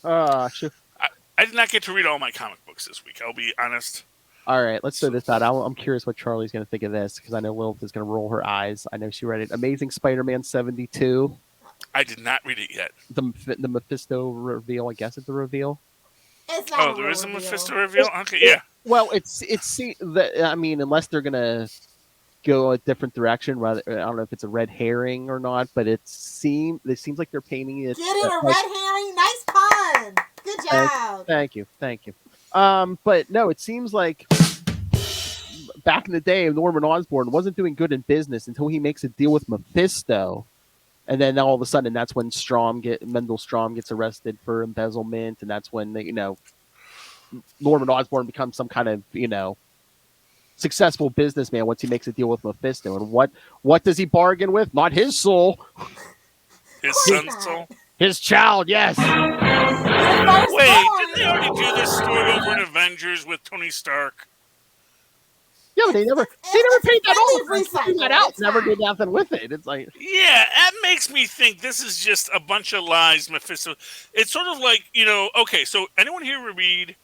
I did not get to read all my comic books this week. I'll be honest. All right, let's throw this out. I'm curious what Charlie's going to think of this because I know Lilith is going to roll her eyes. I know she read it. Amazing Spider-Man 72. I did not read it yet. The Mephisto reveal. I guess it's the reveal. It's not there is a Mephisto reveal? Okay, yeah. Well, I mean, unless they're going to go a different direction, rather, I don't know if it's a red herring or not, but it seems like they're painting it. Get it, a red herring? Nice pun. Good job. Thank you. But no, it seems like back in the day, Norman Osborn wasn't doing good in business until he makes a deal with Mephisto. And then all of a sudden, that's when Mendel Strom gets arrested for embezzlement. And that's when, Norman Osborn becomes some kind of, successful businessman once he makes a deal with Mephisto. And what does he bargain with? Not his soul. His son's soul? His child, yes. Wait, didn't they already do this story over in Avengers with Tony Stark? Yeah, but they never paid that out. Never did nothing with it. It's like, yeah, that makes me think this is just a bunch of lies, Mephisto. It's sort of like, okay, so anyone here read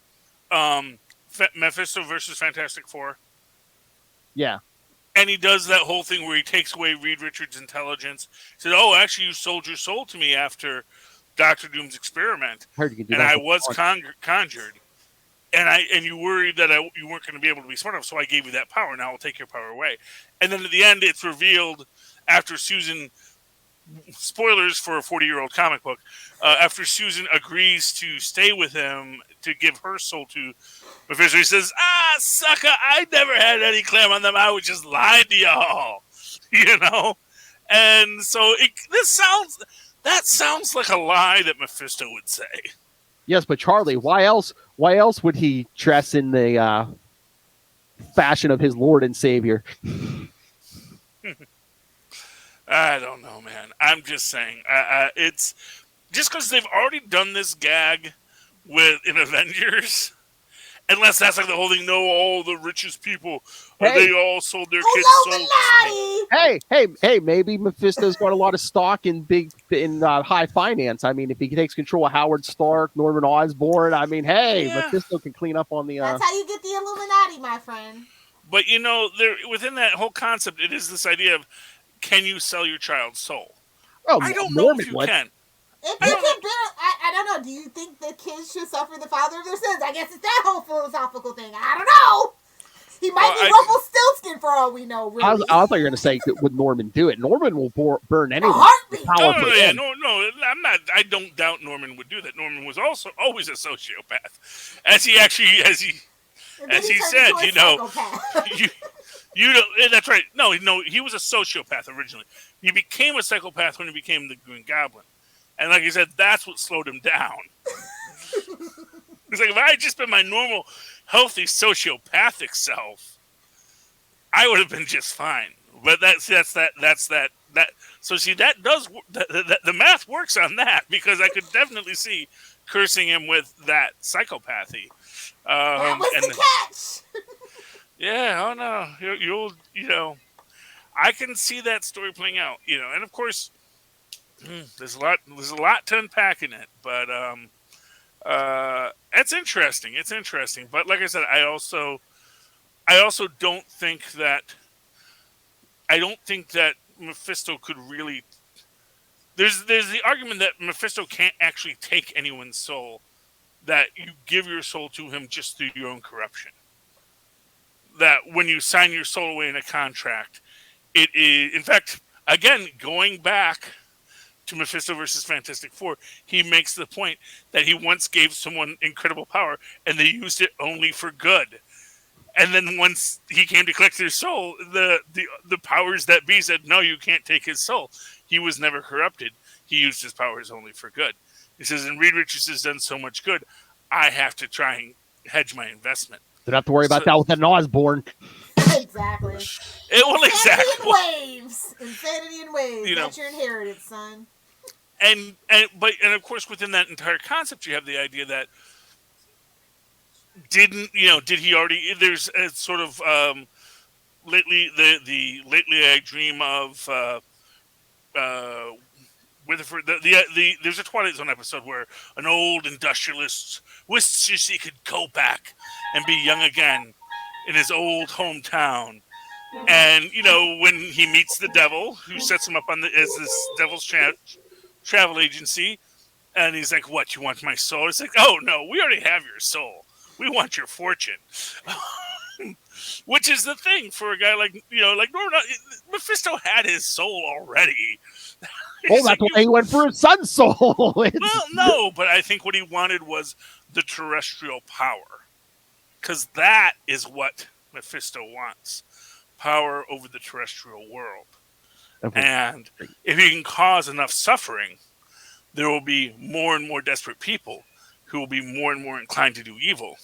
Mephisto versus Fantastic Four? Yeah. And he does that whole thing where he takes away Reed Richards' intelligence. He said, "Oh, actually, you sold your soul to me after Dr. Doom's experiment, and I was conjured, and you worried that you weren't going to be able to be smart enough, so I gave you that power. Now I'll take your power away." And then at the end, it's revealed after Susan. Spoilers for a 40-year-old comic book. After Susan agrees to stay with him to give her soul to Mephisto, he says, sucker, I never had any claim on them. I was just lying to y'all. And so that sounds like a lie that Mephisto would say. Yes, but Charlie, why else would he dress in the fashion of his Lord and Savior? I don't know, man. I'm just saying. It's just because they've already done this gag in Avengers. Unless that's like the whole thing. No, all the richest people, they all sold their kids' souls. Hey! Maybe Mephisto's got a lot of stock in high finance. I mean, if he takes control of Howard Stark, Norman Osborn, Mephisto can clean up on the. That's how you get the Illuminati, my friend. But within that whole concept, it is this idea of, can you sell your child's soul? Oh, I don't know if you can. If you can I don't know. Do you think the kids should suffer the father of their sins? I guess it's that whole philosophical thing. I don't know. He might be Rumpelstiltskin for all we know. Really. I thought you were going to say, would Norman do it? Norman will burn anyone. No, I'm not. I don't doubt Norman would do that. Norman was also always a sociopath, as he said. You know, that's right. No, he was a sociopath originally. He became a psychopath when he became the Green Goblin. And like I said, that's what slowed him down. It's like, if I had just been my normal, healthy, sociopathic self, I would have been just fine. But that's that. So see, that does the math works on that, because I could definitely see cursing him with that psychopathy. That was the catch. Yeah, oh no, you'll I can see that story playing out, and of course, there's a lot to unpack in it, but it's interesting. It's interesting, but like I said, I also don't think that Mephisto could really. There's the argument that Mephisto can't actually take anyone's soul, that you give your soul to him just through your own corruption. That when you sign your soul away in a contract, it is, in fact, again, going back to Mephisto versus Fantastic Four, he makes the point that he once gave someone incredible power and they used it only for good. And then once he came to collect their soul, the powers that be said, no, you can't take his soul. He was never corrupted. He used his powers only for good. He says, and Reed Richards has done so much good, I have to try and hedge my investment. Don't have to worry about that with an Osborn. Exactly. Exactly. Insanity in waves. That's your inheritance, son. And of course, within that entire concept, you have the idea that did he already? There's a sort of lately I dream of Witherford. There's a Twilight Zone episode where an old industrialist wishes he could go back and be young again in his old hometown. And when he meets the devil, who sets him up as this devil's travel agency, and he's like, "What? You want my soul?" It's like, "Oh no, we already have your soul. We want your fortune." Which is the thing for a guy like Mephisto had his soul already. That's why he went for his son's soul. Well, no, but I think what he wanted was the terrestrial power, because that is what Mephisto wants: power over the terrestrial world. And if he can cause enough suffering, there will be more and more desperate people who will be more and more inclined to do evil.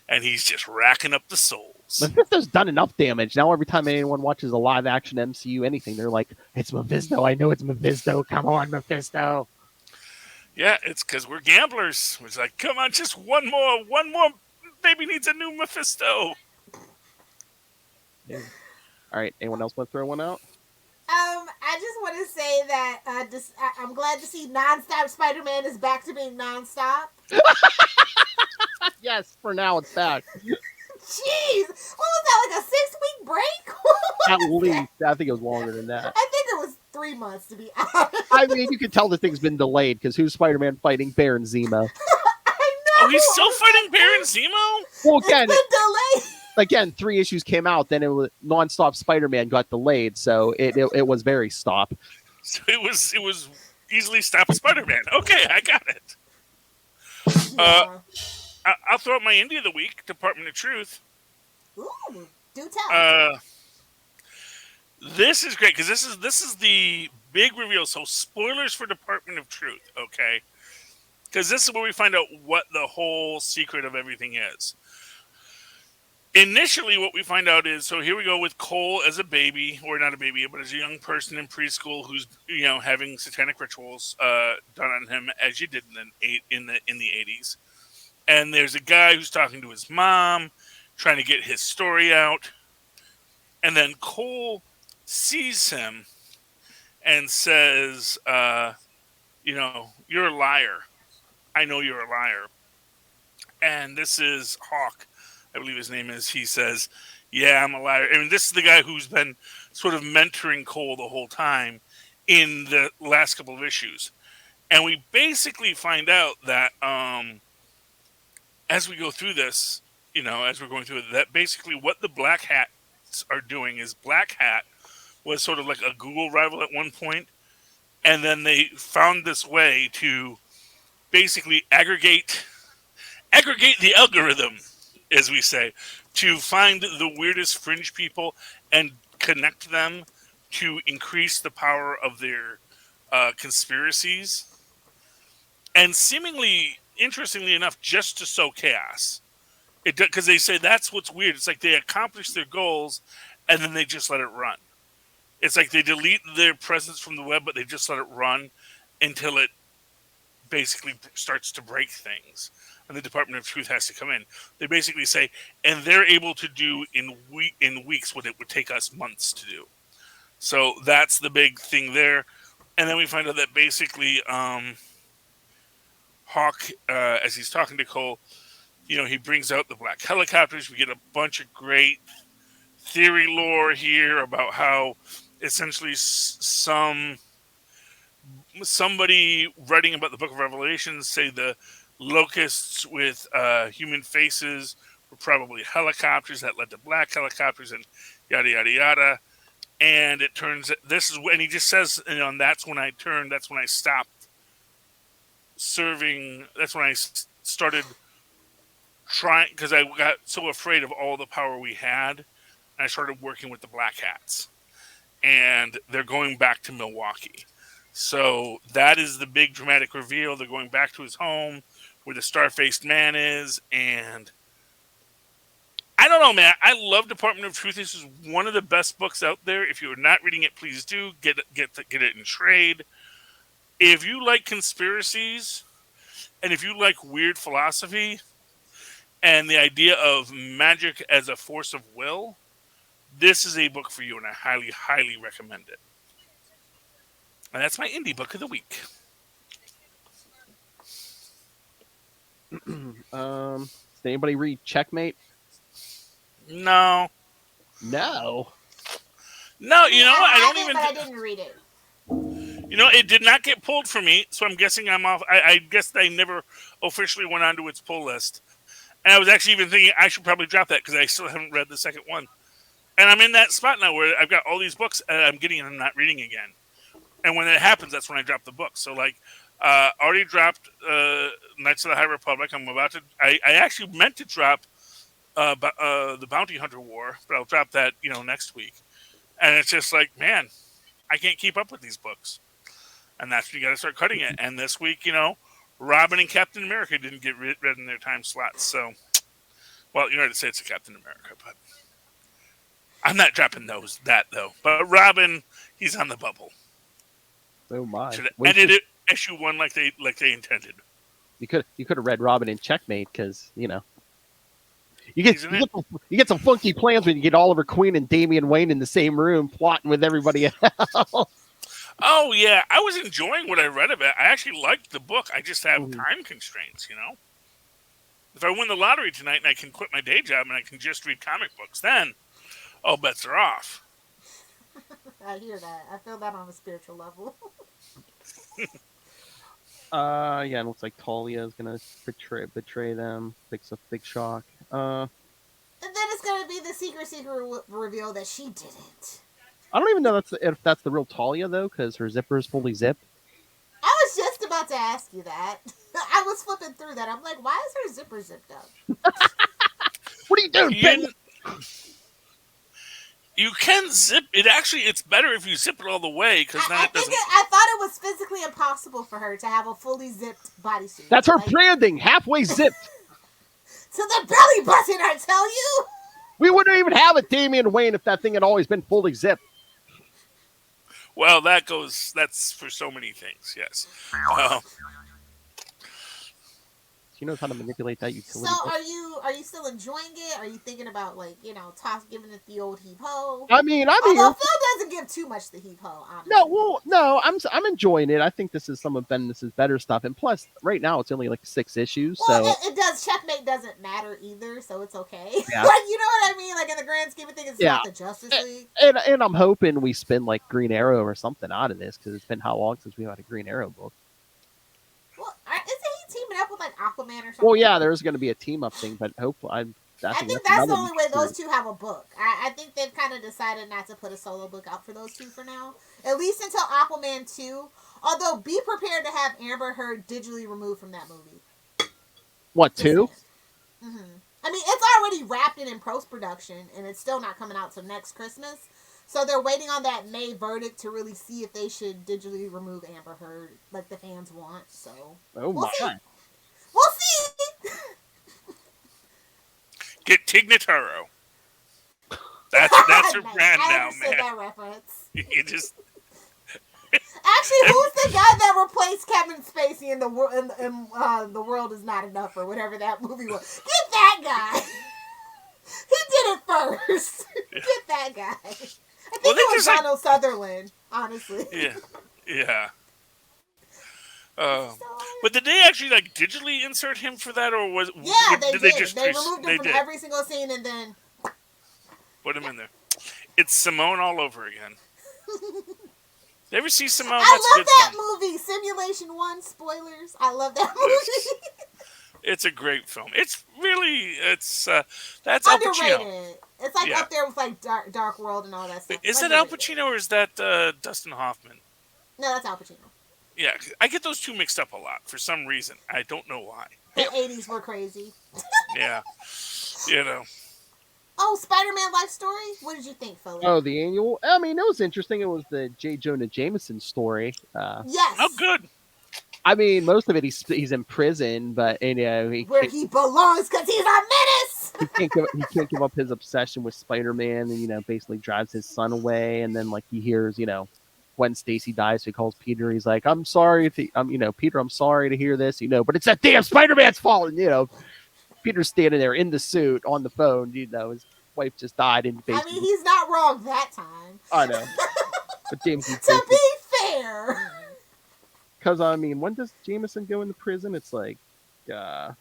And he's just racking up the souls. Mephisto's done enough damage. Now every time anyone watches a live-action MCU anything, they're like, it's Mephisto. I know it's Mephisto. Come on, Mephisto. Yeah, it's because we're gamblers. It's like, come on, just one more. One more baby needs a new Mephisto. Yeah. All right, anyone else want to throw one out? I just want to say that I'm glad to see nonstop Spider-Man is back to being nonstop. Yes, for now it's back. Jeez, what was that, like a 6-week break? At least. I think it was longer than that. I think it was 3 months, to be honest. I mean, you can tell the thing's been delayed, because who's Spider-Man fighting? Baron Zemo. I know! Oh, he's still fighting Baron Zemo? Well, again, it's been delayed. Again, 3 issues came out, then it was nonstop Spider-Man got delayed, so it was very stop. So it was easily stop Spider-Man. Okay, I got it. Yeah. I'll throw out my Indie of the Week, Department of Truth. Ooh, do tell. This is great, because this is the big reveal. So spoilers for Department of Truth, okay? Because this is where we find out what the whole secret of everything is. Initially, what we find out is, so here we go with Cole as a baby, or not a baby, but as a young person in preschool who's having satanic rituals done on him, as you did in the 80s. And there's a guy who's talking to his mom, trying to get his story out. And then Cole sees him and says, you're a liar. I know you're a liar. And this is Hawk, I believe his name is. He says, yeah, I'm a liar. I mean, this is the guy who's been sort of mentoring Cole the whole time in the last couple of issues. And we basically find out that as we go through this, as we're going through it, that basically what the Black Hats are doing is Black Hat was sort of like a Google rival at one point, and then they found this way to basically aggregate the algorithm, as we say, to find the weirdest fringe people and connect them to increase the power of their conspiracies. And seemingly, interestingly enough, just to sow chaos. Because they say that's what's weird. It's like they accomplish their goals and then they just let it run. It's like they delete their presence from the web, but they just let it run until it basically starts to break things. And the Department of Truth has to come in. They basically say, and they're able to do in weeks what it would take us months to do. So that's the big thing there. And then we find out that basically Hawk, as he's talking to Cole, he brings out the black helicopters. We get a bunch of great theory lore here about how essentially somebody writing about the Book of Revelation say the locusts with human faces were probably helicopters that led to black helicopters and yada, yada, yada. And it turns this is when he just says, and that's when I turned. That's when I stopped serving. That's when I started trying, because I got so afraid of all the power we had. And I started working with the Black Hats, and they're going back to Milwaukee. So that is the big dramatic reveal. They're going back to his home where the Star-Faced Man is, and I don't know, man. I love Department of Truth. This is one of the best books out there. If you are not reading it, please do get it in trade. If you like conspiracies, and if you like weird philosophy, and the idea of magic as a force of will, this is a book for you, and I highly, highly recommend it. And that's my indie book of the week. Does anybody read Checkmate? No. No. No, you know what? I didn't read it. It did not get pulled for me, so I'm guessing I'm off. I guess I never officially went onto its pull list. And I was actually even thinking I should probably drop that because I still haven't read the second one. And I'm in that spot now where I've got all these books and I'm getting and I'm not reading again. And when that happens, that's when I drop the book. So, already dropped Knights of the High Republic. I'm about to. I actually meant to drop the Bounty Hunter War, but I'll drop that next week. And it's just like, man, I can't keep up with these books, and that's when you got to start cutting it. And this week, Robin and Captain America didn't get read in their time slots. So, well, you know to say it's a Captain America, but I'm not dropping that though. But Robin, he's on the bubble. Oh my! Should have ended it issue 1 like they intended. You could have read Robin in Checkmate because you get some funky plans when you get Oliver Queen and Damian Wayne in the same room plotting with everybody else. Oh yeah, I was enjoying what I read of it. I actually liked the book. I just have time constraints, If I win the lottery tonight and I can quit my day job and I can just read comic books, then all bets are off. I hear that. I feel that on a spiritual level. Yeah, it looks like Talia is gonna betray them. Picks up Big Shock. And then it's gonna be the secret reveal that she didn't. I don't even know if that's the real Talia though, because her zipper is fully zipped. I was just about to ask you that. I was flipping through that. I'm like, why is her zipper zipped up? What are you doing, Ben? You can zip it. Actually, it's better if you zip it all the way because then it doesn't. I thought it was physically impossible for her to have a fully zipped bodysuit. That's her branding, halfway zipped. To the belly button, I tell you. We wouldn't even have a Damian Wayne if that thing had always been fully zipped. Well, that's for so many things, yes. She knows how to manipulate that utility. So are you still enjoying it? Are you thinking about giving it the old heave ho? I mean, although Phil doesn't give too much the heave ho. No, I'm enjoying it. I think this is some of Bendis's better stuff, and plus, right now it's only 6 issues. Well, so it does. Checkmate doesn't matter either, so it's okay. Yeah. You know what I mean? In the grand scheme of things, it's not the Justice League. And I'm hoping we spin Green Arrow or something out of this because it's been how long since we had a Green Arrow book. Well, isn't he teaming up with Aquaman or something? Well, yeah, there's going to be a team up thing, but hopefully, I think that's the only way those two have a book. I think they've kind of decided not to put a solo book out for those two for now, at least until Aquaman 2. Although, be prepared to have Amber Heard digitally removed from that movie. What, 2? Mm-hmm. I mean, it's already wrapped in post-production, and it's still not coming out till next Christmas. So they're waiting on that May verdict to really see if they should digitally remove Amber Heard like the fans want. So we'll see. We'll see. Get Tig Notaro. That's her brand now, man. That reference. You just. Actually, who's the guy that replaced Kevin Spacey in The World Is Not Enough or whatever that movie was? Get that guy. He did it first. Get that guy. I think it was Donald Sutherland, honestly. Yeah. But did they actually digitally insert him for that, or was? Yeah, they did. They removed him from every single scene and then put him in there. It's Simone all over again. You ever see Simone? I love that movie, Simulation 1. Spoilers. I love that movie. It's a great film. It's really that's Al Pacino. Underrated. It's like Yeah. up there with like Dark World and all that stuff. Is that Al Underrated. Pacino or is that Dustin Hoffman? No, that's Al Pacino. Yeah, I get those two mixed up a lot for some reason. I don't know why. The 80s were crazy. Yeah, you know. Oh, Spider-Man life story? What did you think, Foley? Oh, the annual. I mean, it was interesting. It was the J. Jonah Jameson story. Yes. Oh, good. I mean, most of it he's in prison, but where he belongs because he's a menace. he can't give up his obsession with Spider-Man, and basically drives his son away. And then like he hears Gwen Stacy dies, so he calls Peter. He's like, "I'm sorry, Peter, I'm sorry to hear this, but it's that damn Spider-Man's fault." And Peter's standing there in the suit on the phone. His wife just died, and basically, I mean, he's not wrong that time. I know, but James. To be fair. Because, I mean, when does Jameson go into prison? It's like, I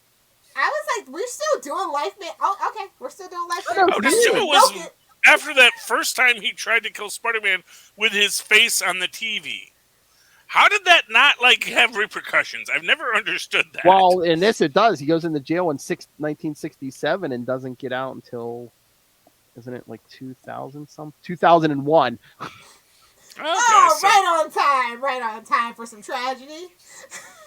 was like, we're still doing Life Man. Oh, okay. We're still doing Life Man. I would assume it was after that first time he tried to kill Spider-Man with his face on the TV. How did that not, have repercussions? I've never understood that. Well, in this it does. He goes into jail in 1967 and doesn't get out until, isn't it, 2001. Okay, right on time for some tragedy.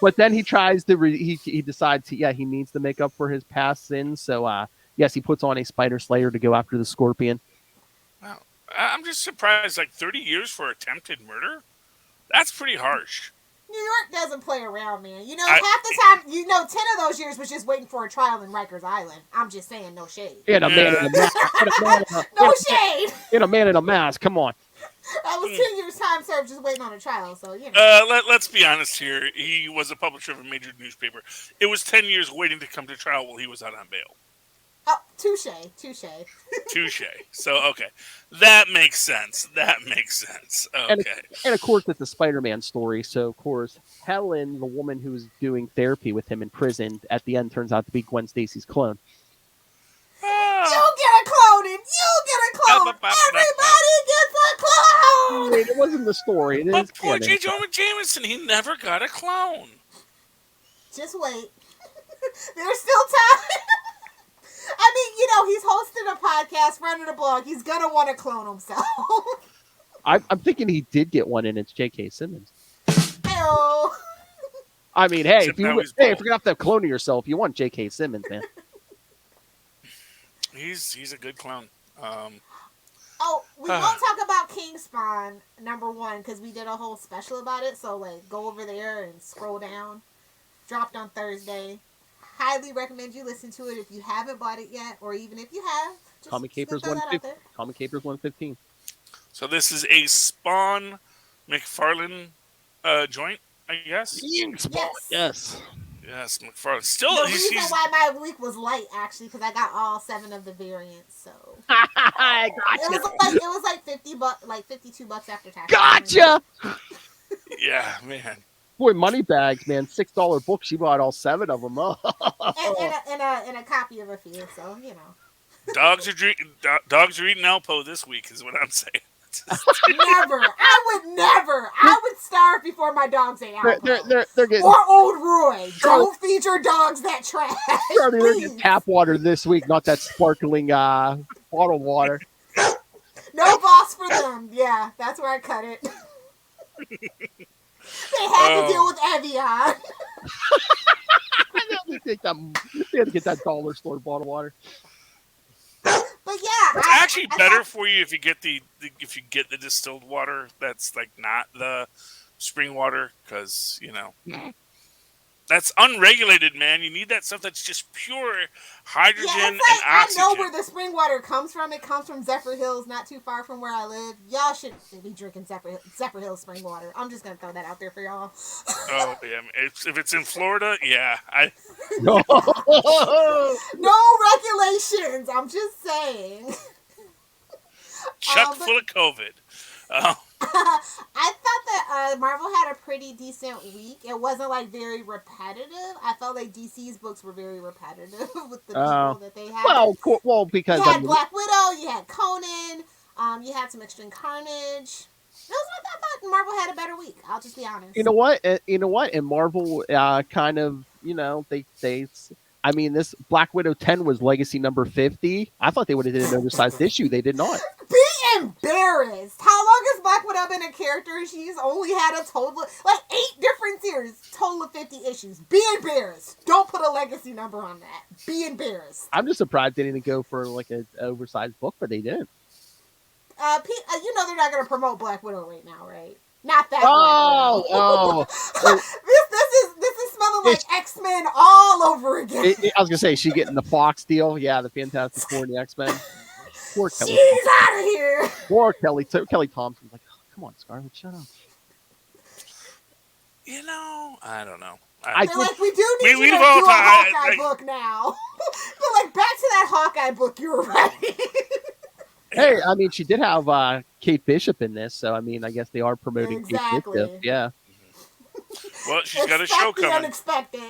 But then he tries to he decides he needs to make up for his past sins. So yes, he puts on a spider slayer to go after the Scorpion. Wow, I'm just surprised. 30 years for attempted murder? That's pretty harsh. New York doesn't play around, man. Half the time, 10 of those years was just waiting for a trial in Rikers Island. I'm just saying, no shade. And a man in a mask. No shade. And a man in a mask. Come on. That was 10 years time served just waiting on a trial, so, Let's be honest here. He was a publisher of a major newspaper. It was 10 years waiting to come to trial while he was out on bail. Oh, touche. Touche. So, okay. That makes sense. Okay. And of course, it's a Spider-Man story. So, of course, Helen, the woman who's doing therapy with him in prison, at the end turns out to be Gwen Stacy's clone. You get a clone! Everybody gets a clone! Wait, it wasn't the story. But poor J. Jonah Jameson, he never got a clone. Just wait. There's still time. I mean, he's hosting a podcast, running a blog. He's going to want to clone himself. I'm thinking he did get one, and it's J.K. Simmons. Hey-oh. I mean, hey, if you're going to have to clone yourself, you want J.K. Simmons, man. He's a good clown. We won't talk about King Spawn #1 because we did a whole special about it. So go over there and scroll down. Dropped on Thursday. Highly recommend you listen to it if you haven't bought it yet, or even if you have. Comic Capers 115. So this is a Spawn McFarlane joint, I guess. Yes. Yes, McFarlane. Still, the reason why my week was light, actually, because I got all 7 of the variants. So I gotcha. It was like $50, $52 after tax. Gotcha. Yeah, man. Boy, money bags, man. $6 books. She bought all 7 of them. and a copy of a few. So Dogs are eating Alpo this week, is what I'm saying. Never. I would starve before my dogs ate Alpo. They're getting, or Old Roy. Don't feed your dogs that trash. They're getting tap water this week, not that sparkling bottled water. No boss for them. Yeah, that's where I cut it. They had to deal with Evian. They had to get that dollar store bottled water. But yeah, it's actually better for you if you get the distilled water. That's not the spring water, because that's unregulated, man. You need that stuff that's just pure hydrogen and oxygen. I know where the spring water comes from. It comes from Zephyr Hills, not too far from where I live. Y'all shouldn't be drinking Zephyr Hills spring water. I'm just gonna throw that out there for y'all. Oh yeah, if it's in Florida, yeah, No regulations. I'm just saying. Chuck full of COVID. I thought that Marvel had a pretty decent week. It wasn't very repetitive. I felt like DC's books were very repetitive with the people that they had. Well, because you had Black Widow, you had Conan, you had some Extreme Carnage. I thought Marvel had a better week. I'll just be honest. You know what? And Marvel kind of, I mean, this Black Widow 10 was legacy number 50. I thought they would have did an oversized issue. They did not. Be embarrassed. How long has Black Widow been a character? She's only had a total of, 8 different series, total of 50 issues. Be embarrassed. Don't put a legacy number on that. Be embarrassed. I'm just surprised they didn't go for like an oversized book, but they didn't. You know they're not going to promote Black Widow right now, right? Not that. Oh. This is smelling like X-Men all over again. I was gonna say she getting the Fox deal. Yeah, the Fantastic Four and the X-Men. Poor Kelly. She's out of here. Poor Kelly. Kelly Thompson's like, oh, come on, Scarlett, shut up. You know, I don't know. They're like, we do need you to do a Hawkeye book now. They're like, back to that Hawkeye book you were writing. Hey, I mean, she did have Kate Bishop in this, so I mean, I guess they are promoting Kate Bishop. Yeah. Well, she's got a show coming. Unexpected.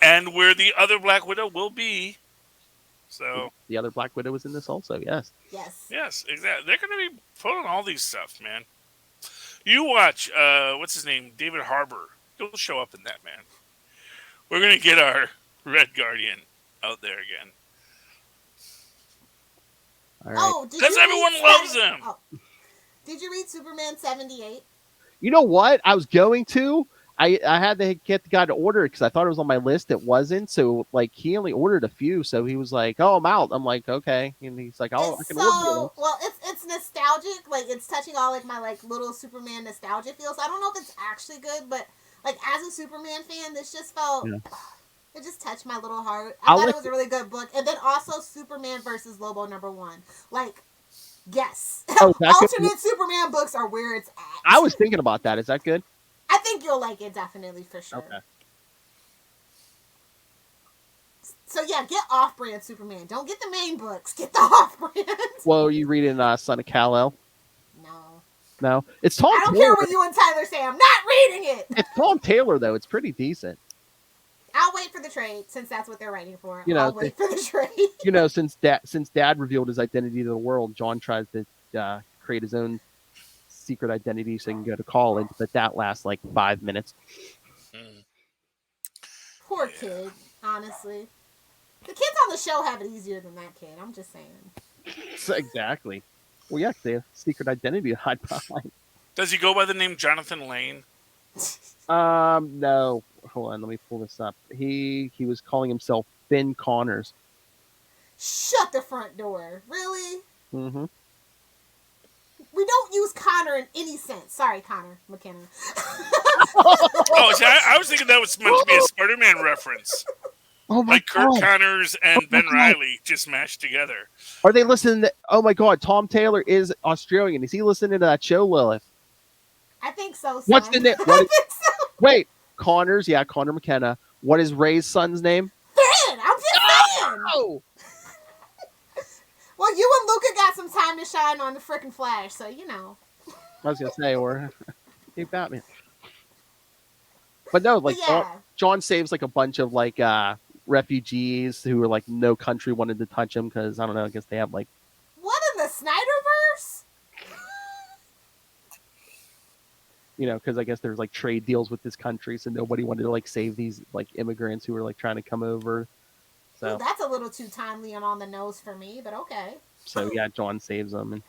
And where the other Black Widow will be. So the other Black Widow was in this also, yes. Yes, exactly. They're going to be pulling all these stuff, man. You watch, what's his name? David Harbour. He'll show up in that, man. We're going to get our Red Guardian out there again. All right. Because everyone loves him. Oh. Did you read Superman 78? You know what? I was going to. I had to get the guy to order it because I thought it was on my list. It wasn't. So, like, he only ordered a few. So he was like, oh, I'm out. I'm like, okay. And he's like, oh, I can order it. Well, it's nostalgic. Like, it's touching all, like, my, like, little Superman nostalgia feels. I don't know if it's actually good, but, like, as a Superman fan, this just felt... Yeah. It just touched my little heart. I thought it was a really good book. And then also Superman versus Lobo #1. Like, yes. Alternate Superman books are where it's at. I was thinking about that. Is that good? I think you'll like it, definitely, for sure. Okay. So, yeah, get off-brand Superman. Don't get the main books. Get the off-brand. Well, are you reading Son of Kal-El? No? It's Tom Taylor. I don't care what you and Tyler say. I'm not reading it. It's Tom Taylor, though. It's pretty decent. I'll wait for the trade, since that's what they're writing for. I'll wait for the trade. Since Dad revealed his identity to the world, John tries to create his own secret identity so he can go to college, but that lasts like 5 minutes. Poor kid, honestly. The kids on the show have it easier than that kid. I'm just saying. Exactly. Well, yeah, they have secret identity to hide behind. Does he go by the name Jonathan Lane? No. Hold on, let me pull this up. He was calling himself Finn Connors. Shut the front door. Really? Mm-hmm. We don't use Connor in any sense. Sorry, Connor McKenna. See, I was thinking that was meant to be a Spider-Man reference. Oh my like God. Kurt Connors and Ben Reilly just mashed together. Are they listening to... Oh my God, Tom Taylor is Australian. Is he listening to that show, Lilith? I think so, son. What's the name? I think so. Wait, Connors? Yeah, Connor McKenna. What is Ray's son's name? Finn! I'm just saying! Oh! Well, you and Luca got some time to shine on the frickin' Flash, so you know. I was going to say, or... Hey, Batman. But no, like, yeah. John saves, like, a bunch of, like, refugees who were, like, no country wanted to touch him because, I don't know, I guess they have, like... What, in the Snyderverse? You know, because I guess there's, like, trade deals with this country, so nobody wanted to, like, save these, like, immigrants who were, like, trying to come over. So ooh, that's a little too timely and on the nose for me, but okay. So, yeah, John saves them.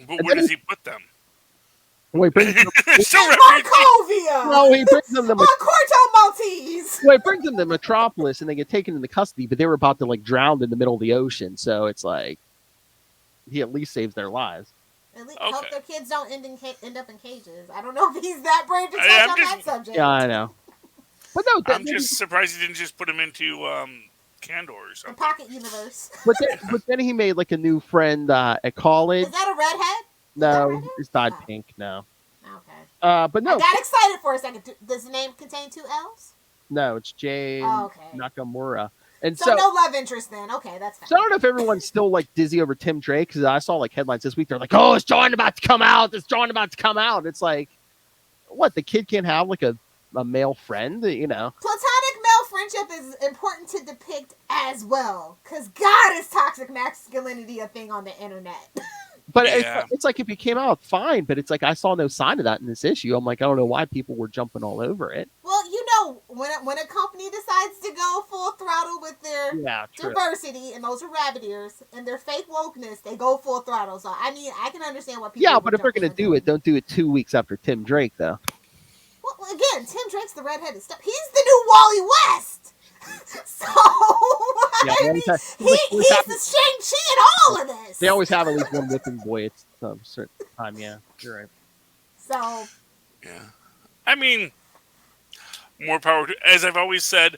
But where does he put them? Well, he brings them Markovia! No, he brings them to Corto Maltese! Well, he brings them to Metropolis, and they get taken into custody, but they were about to, like, drown in the middle of the ocean, so it's like, he at least saves their lives. At least hope their kids don't end up in cages. I don't know if he's that brave to touch on that subject. Yeah, I know. But no, I'm just surprised he didn't just put him into Kandor or something. The Pocket Universe. But then he made like a new friend at college. Is that a redhead? No, it's not pink. No. Okay. But no. I got excited for a second. Does the name contain 2 L's? No, it's Jane Nakamura. And so no love interest then. Okay, that's fine. So I don't know if everyone's still like dizzy over Tim Drake because I saw like headlines this week. They're like, "Oh, is John about to come out? Is John about to come out?" It's like, what? The kid can't have like a male friend, you know? Platonic male friendship is important to depict as well, because God, is toxic masculinity a thing on the internet. But it's like if he came out, fine. But it's like I saw no sign of that in this issue. I'm like, I don't know why people were jumping all over it. Well, you know know, when a company decides to go full throttle with their diversity, and those are rabbit ears, and their fake wokeness, they go full throttle. So I mean, I can understand what people. Yeah, but if they're gonna do it, don't do it 2 weeks after Tim Drake, though. Well, again, Tim Drake's the redheaded stuff. He's the new Wally West. So I mean, he's the Shang-Chi in all of this. They always have at least one whipping boy at some certain time. Yeah, you're right. So yeah, I mean, more power to, as I've always said.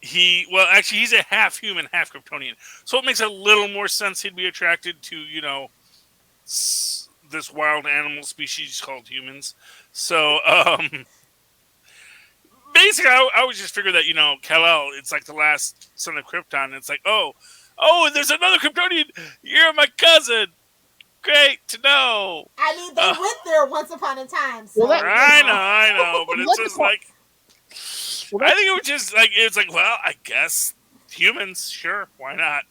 He's a half human, half Kryptonian, so it makes a little more sense he'd be attracted to this wild animal species called humans. So basically, I always just figure that Kal-El, it's like the last son of Krypton. And it's like, oh, and there's another Kryptonian. You're my cousin. Great to know. I mean, they went there once upon a time. So, well, I know, but it's just like. I think it was just like it's like, well, I guess humans, sure, why not?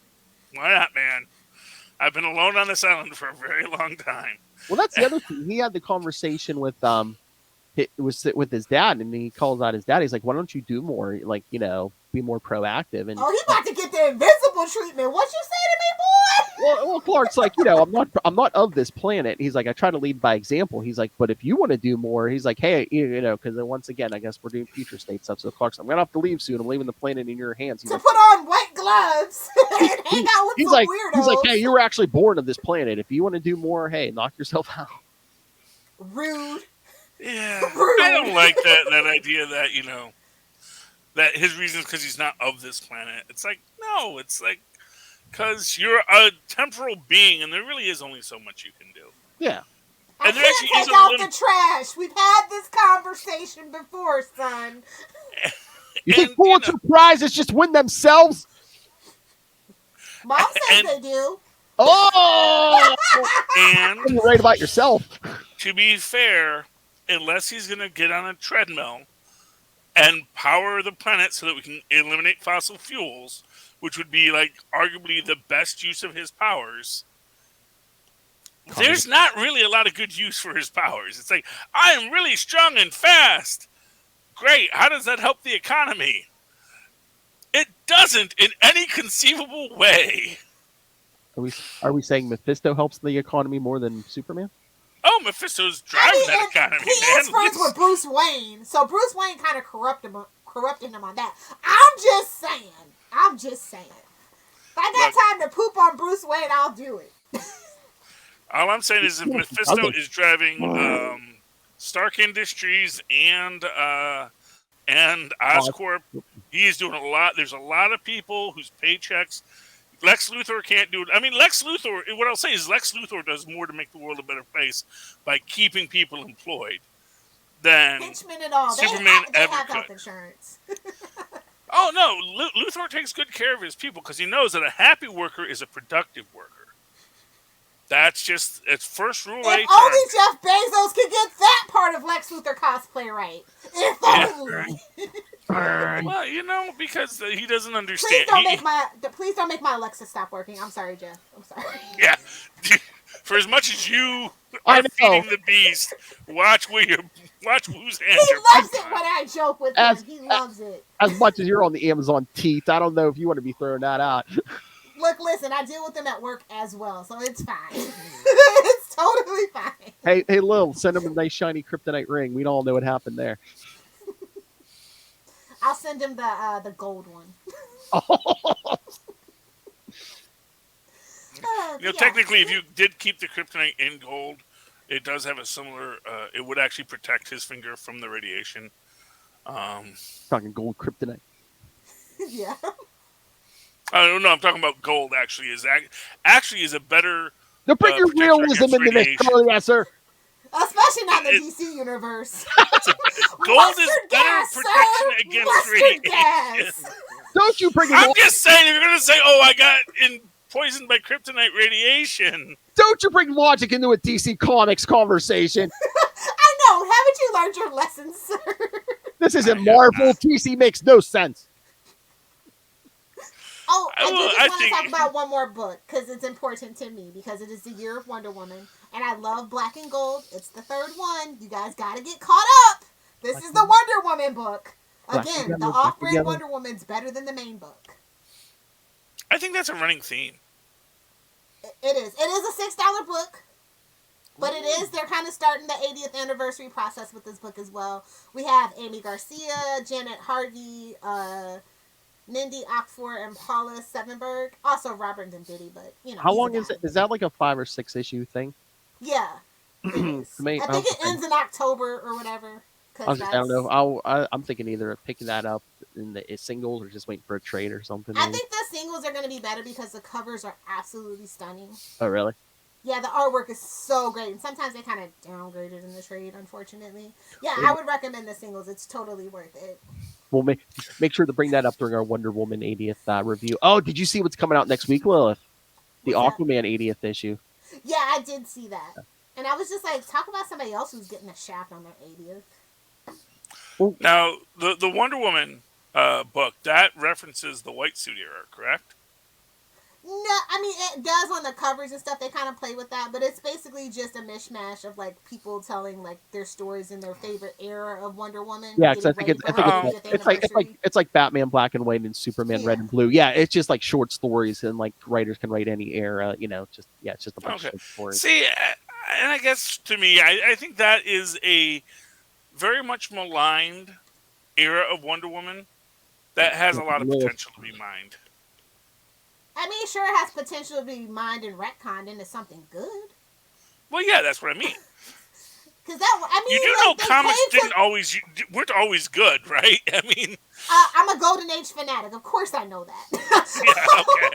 Why not, man? I've been alone on this island for a very long time. Well, that's the other thing. He had the conversation with with his dad, and he calls out his dad. He's like, "Why don't you do more? Like, be more proactive." And he about to get the invisible treatment. What you say to me, boy? Well, Clark's like, I'm not of this planet. He's like, I try to lead by example. He's like, but if you want to do more, he's like, hey, because once again, I guess we're doing future state stuff. So Clark's, I'm gonna have to leave soon. I'm leaving the planet in your hands. He's to put on white gloves and hang out with some weirdos. He's like, hey, you were actually born of this planet. If you want to do more, hey, knock yourself out. Rude. Yeah, I don't like that idea that that his reason is because he's not of this planet. It's like, no, it's like because you're a temporal being, and there really is only so much you can do. Yeah, and I can't take out the trash. We've had this conversation before, son. You think Pulitzer Prizes just win themselves? Mom says they do. Oh, and you're right about yourself. To be fair, unless he's going to get on a treadmill and power the planet so that we can eliminate fossil fuels, which would be like arguably the best use of his powers, there's not really a lot of good use for his powers. It's like, I am really strong and fast. Great. How does that help the economy? It doesn't in any conceivable way. Are we saying Mephisto helps the economy more than Superman? Oh, Mephisto's driving that economy, he is friends with Bruce Wayne, so Bruce Wayne kind of corrupted him on that. I'm just saying. If I got time to poop on Bruce Wayne, I'll do it. All I'm saying is if Mephisto is driving Stark Industries and Oscorp, he's doing a lot. There's a lot of people whose paychecks Lex Luthor can't do it. I mean, Lex Luthor, what I'll say is Lex Luthor does more to make the world a better place by keeping people employed than and all. Superman they ever have could. Health insurance. Oh, no. Luthor takes good care of his people because he knows that a happy worker is a productive worker. That's just its first rule. If only Jeff Bezos could get that part of Lex Luthor cosplay right. If only. Well, because he doesn't understand. Please don't make my Alexa stop working. I'm sorry, Jeff. I'm sorry. Yeah. For as much as you are feeding the beast, watch whose hands he loves it when I joke with him. He loves it. As much as you're on the Amazon teeth, I don't know if you want to be throwing that out. Look, listen, I deal with them at work as well, so it's fine. It's totally fine. Hey, Lil, send him a nice shiny kryptonite ring. We don't know what happened there. I'll send him the gold one. Technically, if you did keep the kryptonite in gold, it does have a similar. It would actually protect his finger from the radiation. Talking gold kryptonite. Yeah. I don't know. I'm talking about gold. Actually, is a better. Now bring your realism into this, yes, sir. Especially not in the DC universe. Gold is better protection against radiation. Don't you bring it I'm just saying, if you're going to say, I got poisoned by kryptonite radiation. Don't you bring logic into a DC Comics conversation. I know. Haven't you learned your lessons, sir? This isn't Marvel. DC makes no sense. Oh, I just want to talk about one more book because it's important to me because it is the year of Wonder Woman. And I love Black and Gold. It's the third one. You guys got to get caught up. This is the Wonder Woman book. Again, the off-brand Wonder Woman's better than the main book. I think that's a running theme. It is. It is a $6 book. But it is, they're kind of starting the 80th anniversary process with this book as well. We have Amy Garcia, Janet Harvey, Nindy Oxford, and Paula Sevenberg. Also Robert Dembidi, but, you know. How long is it? Is that like a 5 or 6 issue thing? Yeah. It is. I think it ends in October or whatever. I don't know. I'm thinking either picking that up in the singles or just waiting for a trade or something. I think the singles are going to be better because the covers are absolutely stunning. Oh, really? Yeah, the artwork is so great. And sometimes they kind of downgrade it in the trade, unfortunately. Yeah, I would recommend the singles. It's totally worth it. We'll make sure to bring that up during our Wonder Woman 80th review. Oh, did you see what's coming out next week, Lilith? The Aquaman 80th issue. Yeah, I did see that. And I was just like, talk about somebody else who's getting a shaft on their 80th. Well, now, the Wonder Woman book, that references the white suit era, correct? No, I mean, it does on the covers and stuff. They kind of play with that, but it's basically just a mishmash of, like, people telling, like, their stories in their favorite era of Wonder Woman. Yeah, because I think it's like Batman Black and White and Superman Red and Blue. Yeah, it's just like short stories, and like writers can write any era. You know, it's just a bunch of stories. See, and I guess to me, I think that is a very much maligned era of Wonder Woman that has a lot of potential to be mined. I mean, sure, it has potential to be mined and retconned into something good. Well, yeah, that's what I mean. Because that, I mean, you do know comics weren't always good, right? I mean, I'm a Golden Age fanatic. Of course, I know that. Yeah, okay.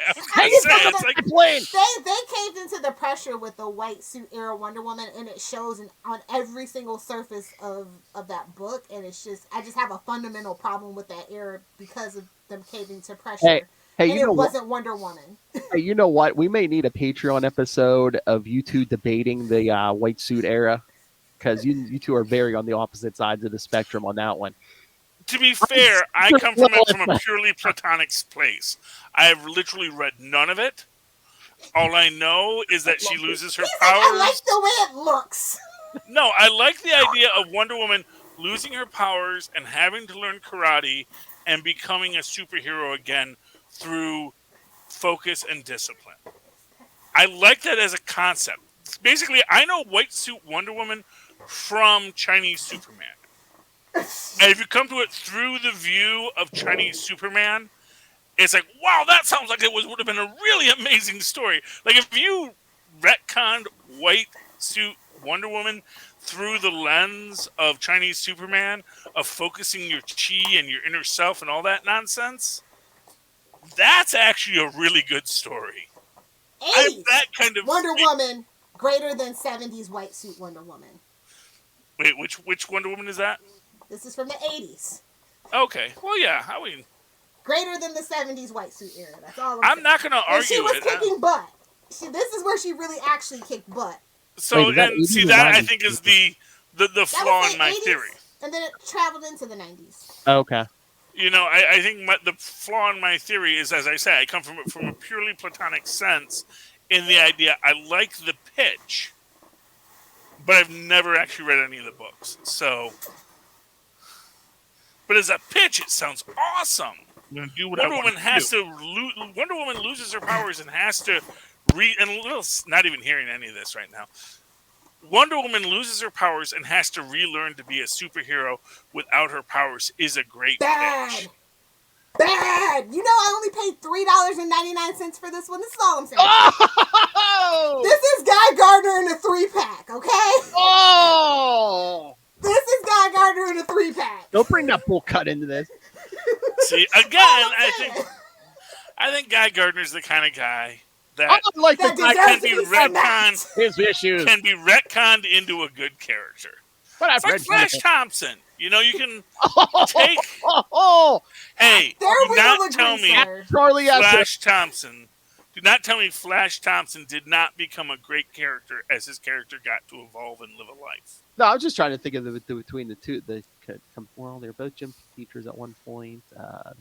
They caved into the pressure with the white suit era Wonder Woman, and it shows on every single surface of that book. And it's just, I just have a fundamental problem with that era because of them caving to pressure. Hey, and it wasn't Wonder Woman. Hey, you know what? We may need a Patreon episode of you two debating the white suit era, because you two are very on the opposite sides of the spectrum on that one. To be fair, I come from it from a purely platonic place. I have literally read none of it. All I know is that she loses her powers. I like the way it looks. No, I like the idea of Wonder Woman losing her powers and having to learn karate and becoming a superhero again through focus and discipline. I like that as a concept. Basically, I know white suit Wonder Woman from Chinese Superman. And if you come to it through the view of Chinese Superman, it's like, wow, that sounds like it would have been a really amazing story. Like, if you retconned white suit Wonder Woman through the lens of Chinese Superman, of focusing your chi and your inner self and all that nonsense, that's actually a really good story. 80s that kind of Wonder Woman greater than 70s white suit Wonder Woman. Wait, which Wonder Woman is that? This is from the 80s. Okay, well, yeah, I mean, greater than the 70s white suit era. That's all I'm not going to argue. She was kicking butt. This is where she really actually kicked butt. So, and see, that I think is the flaw in my 80s, theory. And then it traveled into the 90s. Okay. You know, I think the flaw in my theory is, as I say, I come from it from a purely platonic sense in the idea I like the pitch, but I've never actually read any of the books. So, but as a pitch, it sounds awesome. Wonder Woman loses her powers and has to not even hearing any of this right now. Wonder Woman loses her powers and has to relearn to be a superhero without her powers is a great pitch. Bad! You know I only paid $3.99 for this one. This is all I'm saying. Oh! This is Guy Gardner in a 3-pack, okay? Oh! This is Guy Gardner in a 3-pack. Don't bring that bull cut into this. See, again, I think Guy Gardner's the kind of guy that can be retconned. His issues can be retconned into a good character. But it's like Flash Thompson. You know, you can take. Hey, do not tell me Flash Thompson. Do not tell me Flash Thompson did not become a great character as his character got to evolve and live a life. No, I was just trying to think of between the two. Well, they're both gym teachers at one point.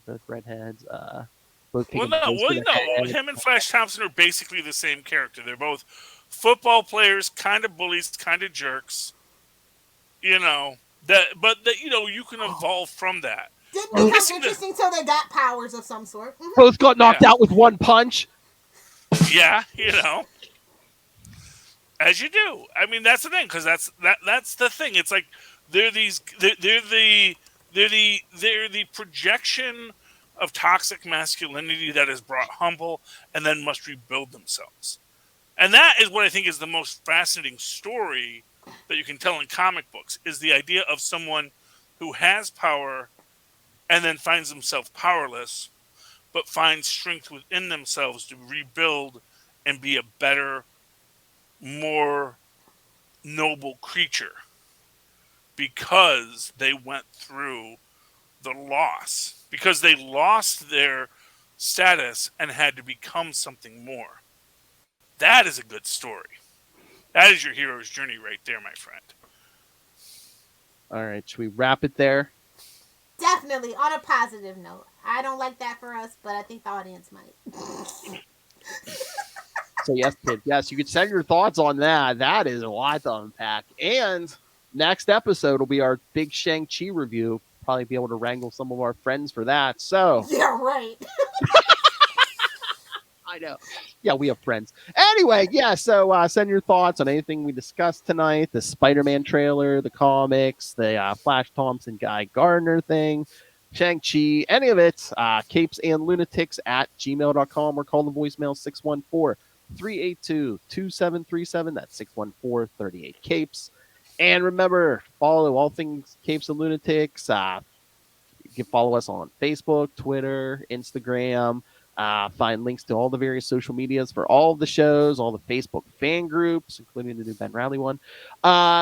Both redheads. Him and Flash Thompson are basically the same character. They're both football players, kind of bullies, kind of jerks. You know you can evolve from that. Didn't become interesting until they got powers of some sort. Mm-hmm. Both got knocked out with one punch. Yeah, as you do. I mean, that's the thing, because that's the thing. It's like they're the projection of toxic masculinity that is brought humble and then must rebuild themselves. And that is what I think is the most fascinating story that you can tell in comic books, is the idea of someone who has power and then finds themselves powerless, but finds strength within themselves to rebuild and be a better, more noble creature because they went through the loss, because they lost their status and had to become something more. That is a good story. That is your hero's journey right there, my friend. All right, should we wrap it there? Definitely, on a positive note. I don't like that for us, but I think the audience might. So yes, kid. Yes, you could send your thoughts on that. That is a lot to unpack. And next episode will be our big Shang-Chi review. Probably be able to wrangle some of our friends for that. So yeah, right. I know. Yeah, we have friends. Anyway, yeah, so send your thoughts on anything we discussed tonight. The Spider-Man trailer, the comics, the Flash Thompson Guy Gardner thing, Shang-Chi, any of it. capesandlunatics@gmail.com or call the voicemail 614-382-2737. That's 614-38-CAPES. And remember, follow all things Capes and Lunatics. You can follow us on Facebook, Twitter, Instagram. Find links to all the various social medias for all of the shows, all the Facebook fan groups, including the new Ben Riley one.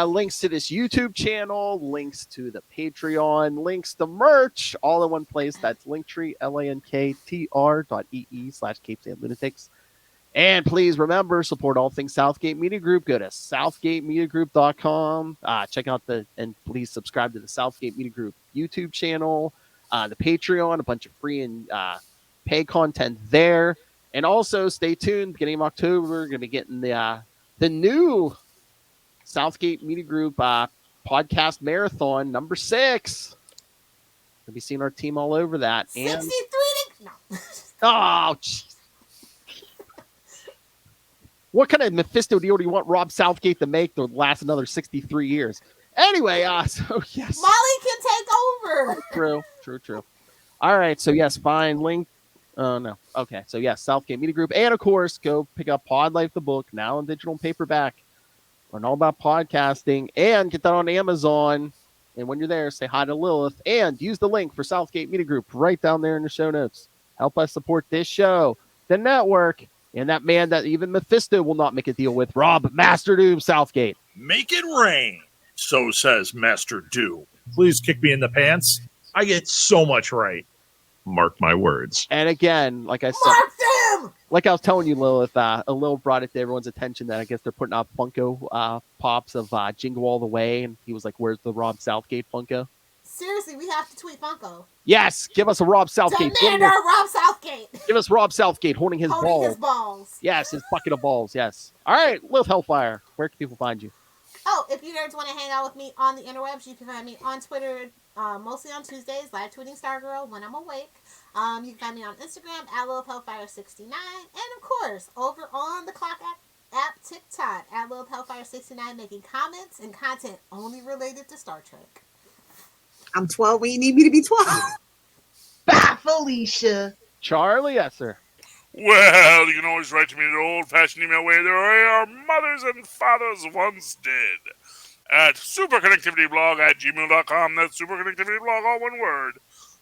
Links to this YouTube channel, links to the Patreon, links to merch, all in one place. That's Linktree, linktr.ee/capesandlunatics. And please remember, support all things Southgate Media Group. Go to southgatemediagroup.com. Check out and please subscribe to the Southgate Media Group YouTube channel, the Patreon, a bunch of free and pay content there. And also stay tuned. Beginning of October, we're going to be getting the new Southgate Media Group podcast marathon number 6. We'll be seeing our team all over that. 63. No. Oh, jeez. What kind of Mephisto deal do you want Rob Southgate to make to last another 63 years? Anyway, so yes. Molly can take over. True. All right, so yes, fine. Link. Oh, no. Okay, so yes, Southgate Media Group. And, of course, go pick up Pod Life, the book, now in digital and paperback. Learn all about podcasting. And get that on Amazon. And when you're there, say hi to Lilith. And use the link for Southgate Media Group right down there in the show notes. Help us support this show, the network, and that man that even Mephisto will not make a deal with, Rob Master Doom Southgate. Make it rain, so says Master Doom. Please kick me in the pants. I get so much right. Mark my words. And again, like I said, Mark them! like I was telling you, Lilith, Lil brought it to everyone's attention that I guess they're putting out Funko Pops of Jingle All the Way, and he was like, "Where's the Rob Southgate Funko?" Seriously, we have to tweet Funko. Yes, give us a Rob Southgate. Demand our Rob Southgate. Give us Rob Southgate holding his balls. Yes, his bucket of balls. Yes. All right, Lilith Hellfire. Where can people find you? Oh, if you nerds want to hang out with me on the interwebs, you can find me on Twitter, mostly on Tuesdays, live tweeting Stargirl when I'm awake. You can find me on Instagram at LilithHellfire69, and of course, over on the Clock app TikTok at LilithHellfire69, making comments and content only related to Star Trek. I'm 12 when you need me to be 12. Bye, Felicia. Charlie, yes, sir. Well, you can always write to me the old-fashioned email way the way our mothers and fathers once did. At superconnectivityblog@gmail.com. That's superconnectivityblog, all one word,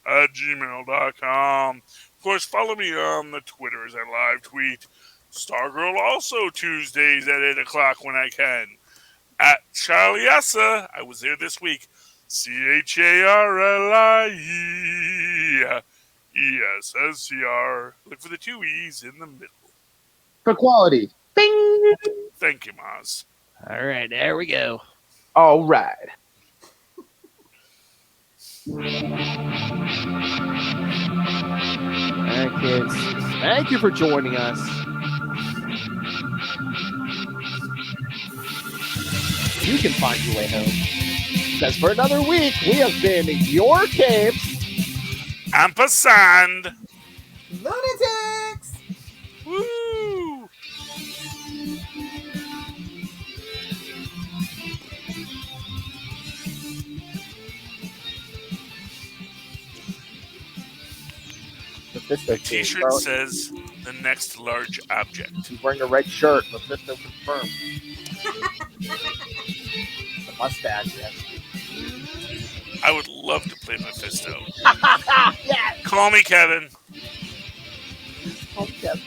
at gmail.com. Of course, follow me on the Twitter as I live tweet. Stargirl also Tuesdays at 8 o'clock when I can. At Charlie Essa. I was there this week. CHARLIESSCR. Look for the 2 E's in the middle. For quality. Bing! Thank you, Maz. All right, there we go. All right. All right, kids. Thank you for joining us. You can find your way home. Because for another week, we have been your capes Ampersand. Lunatics. Woo! Mephisto T-shirt says the next large object. He's wearing a red shirt. Mephisto confirmed. The mustache, yes. I would love to play Mephisto. Yes! Call me Kevin. Oh, Kevin.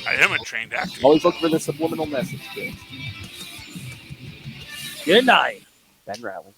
I am a trained actor. Always look for the subliminal message, kids. Good night. Ben Riley.